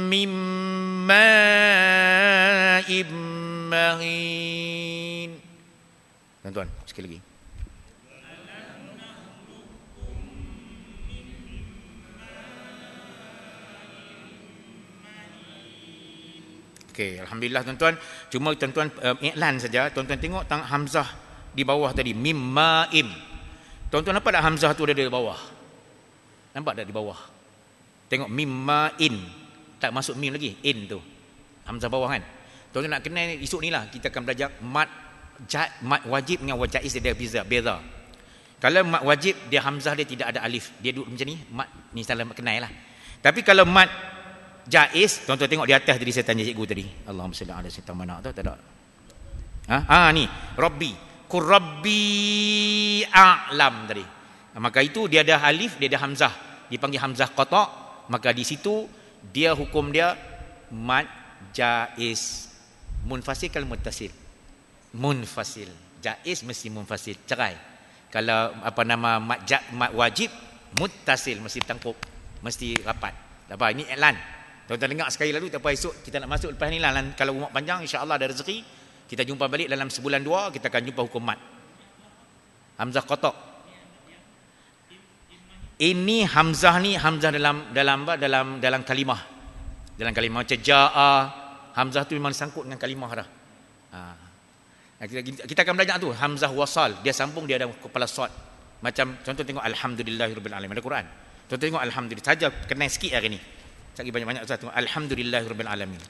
mimma mahin. Tuan-tuan, sekali lagi. Okey, alhamdulillah tuan-tuan. Cuma tuan-tuan iklan saja. Tuan-tuan tengok tang hamzah di bawah tadi mimmaim. Tuan-tuan nampak tak hamzah tu ada di bawah? Nampak tak di bawah? Tengok mimmain. Tak masuk mim lagi, in tu. Hamzah bawah kan? Tuan-tuan nak kenal esok ni lah kita akan belajar mat wajib dengan wajaiz dia beza. Kalau mat wajib dia hamzah dia tidak ada alif. Dia duduk macam ni, mat ni salah kenal lah. Tapi kalau mat jaiz, tuan-tuan tengok di atas tadi saya tanya cikgu tadi. Allahumma salli ala sayyidina mana tu tak ada. Ni Rabbi. Qur Rabbi a'lam tadi. Maka itu dia ada alif, dia ada hamzah. Dipanggil hamzah qata', maka di situ dia hukum dia mad jaiz. Munfasil kalau muttasil. Munfasil. Jaiz mesti munfasil, cerai. Kalau mad wajib muttasil mesti tangkup, mesti rapat. Tak apa, ini iklan. Tuan-tuan dengar sekali lalu, tak apa esok kita nak masuk lepas ni lah. Kalau umur panjang insya-Allah ada rezeki, kita jumpa balik dalam sebulan 2 kita akan jumpa hukum mat. Hamzah qata'. Ini hamzah ni hamzah dalam kalimah. Dalam kalimah macam jaa, hamzah tu memang sangkut dengan kalimah dah. Kita akan belajar tu hamzah wasal, dia sambung, dia ada kepala sad. Macam contoh tengok alhamdulillahirabbil alamin ada Quran. Contoh tengok alhamdulillah saja kena sikit hari ni. Lagi banyak-banyak ustaz tengok alhamdulillahirabbil alamin.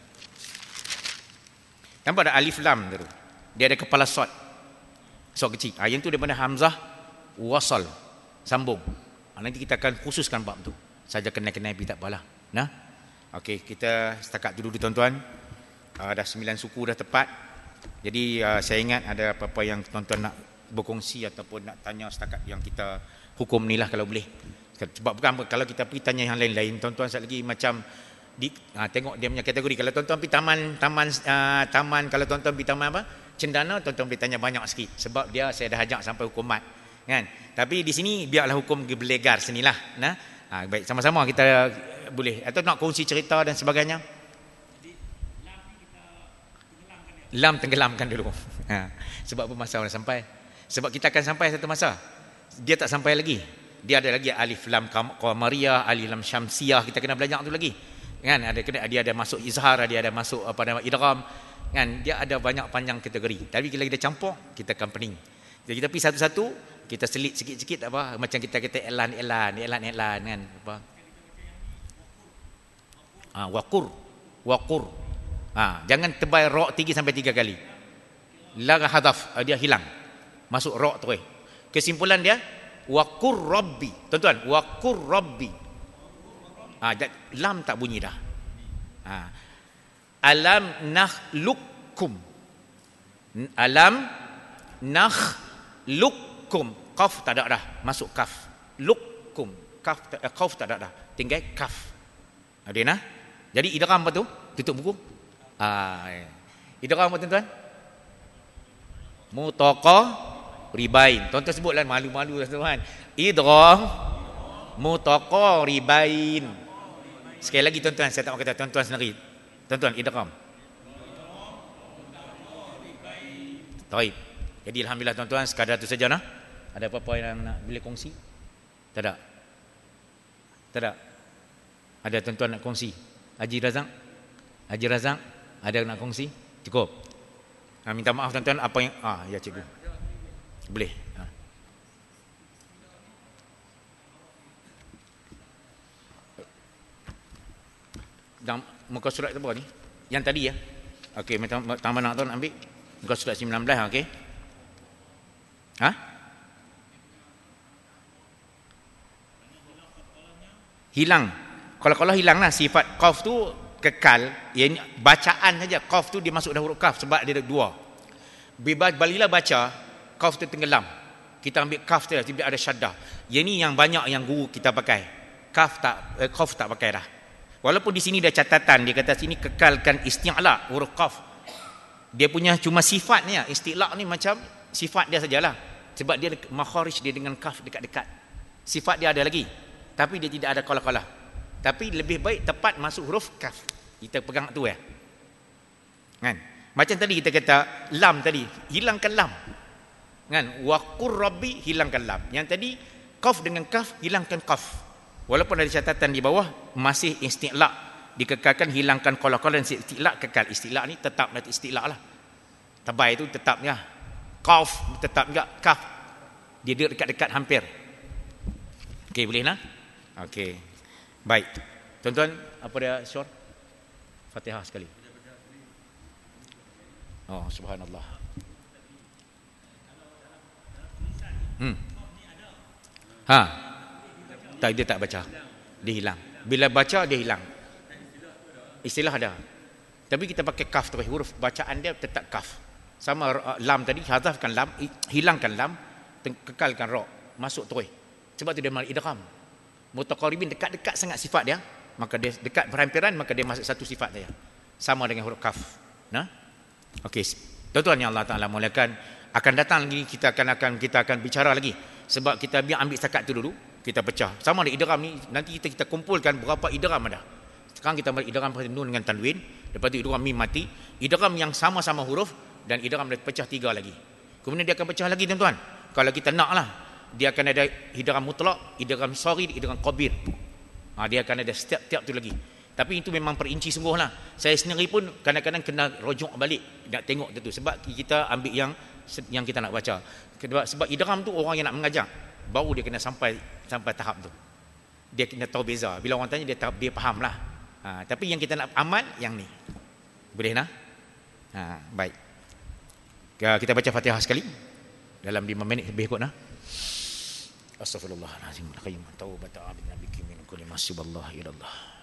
Nampak ada alif lam tu. Dia ada kepala sad. Sad kecil. Yang tu daripada hamzah wasal, sambung. Nanti kita akan khususkan bab tu. Saja kena-kena tak apalah. Nah. Okey, kita setakat dulu tuan-tuan. Dah 9 suku dah tepat. Jadi saya ingat ada apa-apa yang tuan-tuan nak berkongsi ataupun nak tanya setakat yang kita hukum ni lah kalau boleh. Sebab bukan kalau kita pergi tanya yang lain-lain, tuan-tuan sekali lagi macam tengok dia punya kategori. Kalau tuan-tuan pergi taman, kalau tuan-tuan pergi taman apa? Cendana, tuan-tuan boleh tanya banyak sikit. Sebab dia saya dah ajak sampai hukum mat. Kan? Tapi di sini biarlah hukum belegar senilah. Nah. Baik, sama-sama kita boleh. Atau nak kongsi cerita dan sebagainya. Lam tenggelamkan dulu. Sebab apa masa dah sampai? Sebab kita akan sampai satu masa. Dia tak sampai lagi. Dia ada lagi alif lam qamariyah, alif lam syamsiyah, kita kena belajar tu lagi. Kan dia ada masuk izhar, dia ada masuk apa nama idgham. Kan dia ada banyak panjang kategori. Tapi bila kita campur, kita akan pening. Jadi kita pergi satu-satu, kita selit sikit-sikit apa macam kita kata elan kan apa. Waqur. Jangan tebal ra tinggi sampai 3 kali. La hadaf, dia hilang. Masuk ra terus. Kesimpulan dia waqur rabbi. Tuan-tuan, waqur rabbi. Lam tak bunyi dah. Alam nakhluqukum. Alam nakhluqukum. Qaf tak ada dah. Masuk kaf. Lukum. Qaf tak ada dah. Tinggal kaf. Ada nah. Jadi idgham apa tu? Tutup buku. Idgham apa tuan-tuan? Mutaqa ribain. Tuan-tuan sebutlah, malu-malu tuan-tuan. Idgham mutaqa ribain. Sekali lagi tuan-tuan, saya tak mau kata tuan-tuan sendiri. Tuan-tuan idgham. Baik. Jadi alhamdulillah tuan-tuan, sekadar itu saja nah. Ada apa-apa yang nak boleh kongsi? Tak ada. Tak ada. Ada tuan-tuan nak kongsi? Haji Razak ada nak kongsi? Cukup. Minta maaf tuan-tuan apa yang ya cikgu. Boleh. Dan muka surat apa ni? Yang tadi ya. Okey, tambah nak tuan ambil muka surat 19 okey. Hilang. Kalau hilanglah sifat qaf tu kekal, yang bacaan saja qaf tu dia masuk dalam huruf kaf sebab dia ada dua. Balilah baca qaf tu tenggelam. Kita ambil kaf tu tidak ada syaddah. Yang ni yang banyak yang guru kita pakai. Qaf tak pakai dah. Walaupun di sini ada catatan, dia kata sini kekalkan isti'la huruf qaf. Dia punya cuma sifatnya, isti'la ni macam sifat dia sajalah. Sebab dia makharij dia dengan kaf dekat-dekat. Sifat dia ada lagi. Tapi dia tidak ada qalah-qalah. Tapi lebih baik tepat masuk huruf kaf. Kita pegang tu ya. Kan? Macam tadi kita kata lam tadi, hilangkan lam. Kan? Waqur rabbi, hilangkan lam. Yang tadi qaf dengan kaf, hilangkan qaf. Walaupun ada catatan di bawah masih isti'la, dikekalkan, hilangkan qalah-qalah dan isti'la kekal. Isti'la ni tetap nanti isti'la lah. Tabai itu tetapnya. Qaf tetap juga kaf. Dia dekat-dekat hampir. Okey, boleh nah? Okey. Baik. Tuan-tuan, apa dia syur? Fatihah sekali. Oh, subhanallah. Tak, dia tak baca. Dia hilang. Bila baca, dia hilang. Istilah ada. Tapi kita pakai kaf terus. Huruf bacaan dia tetap kaf. Sama lam tadi, hazafkan lam, hilangkan lam, kekalkan ra, masuk terus. Sebab tu dia mal idgham. Mutaqaribin dekat-dekat sangat sifat dia, maka dia dekat berhampiran, maka dia masuk satu sifat saja. Sama dengan huruf kaf. Nah. Okey. Tuan-tuan yang Allah Taala muliakan, akan datang lagi kita akan bicara lagi. Sebab kita biar ambil setakat tu dulu, kita pecah. Sama ada idgham ni, nanti kita kumpulkan berapa idgham ada. Sekarang kita balik idgham nun dengan tanwin, lepas tu idgham mim mati, idgham yang sama-sama huruf dan idgham dia pecah 3 lagi. Kemudian dia akan pecah lagi tuan-tuan. Kalau kita naklah, dia akan ada idgham mutlaq, idgham sari, idgham qabir. Dia akan ada setiap tu lagi. Tapi itu memang perinci sungguh lah. Saya sendiri pun kadang-kadang kena rujuk balik nak tengok tu sebab kita ambil yang kita nak baca. Sebab idgham tu orang yang nak mengajar baru dia kena sampai tahap tu. Dia kena tahu beza. Bila orang tanya dia faham lah. Tapi yang kita nak amal yang ni. Boleh nah? Baik. Kita baca Fatihah sekali dalam 5 minit lebih kot nah. Astaghfirullahalazim. Qayyum taubata abdina biki min kulli masyiballah ilallah.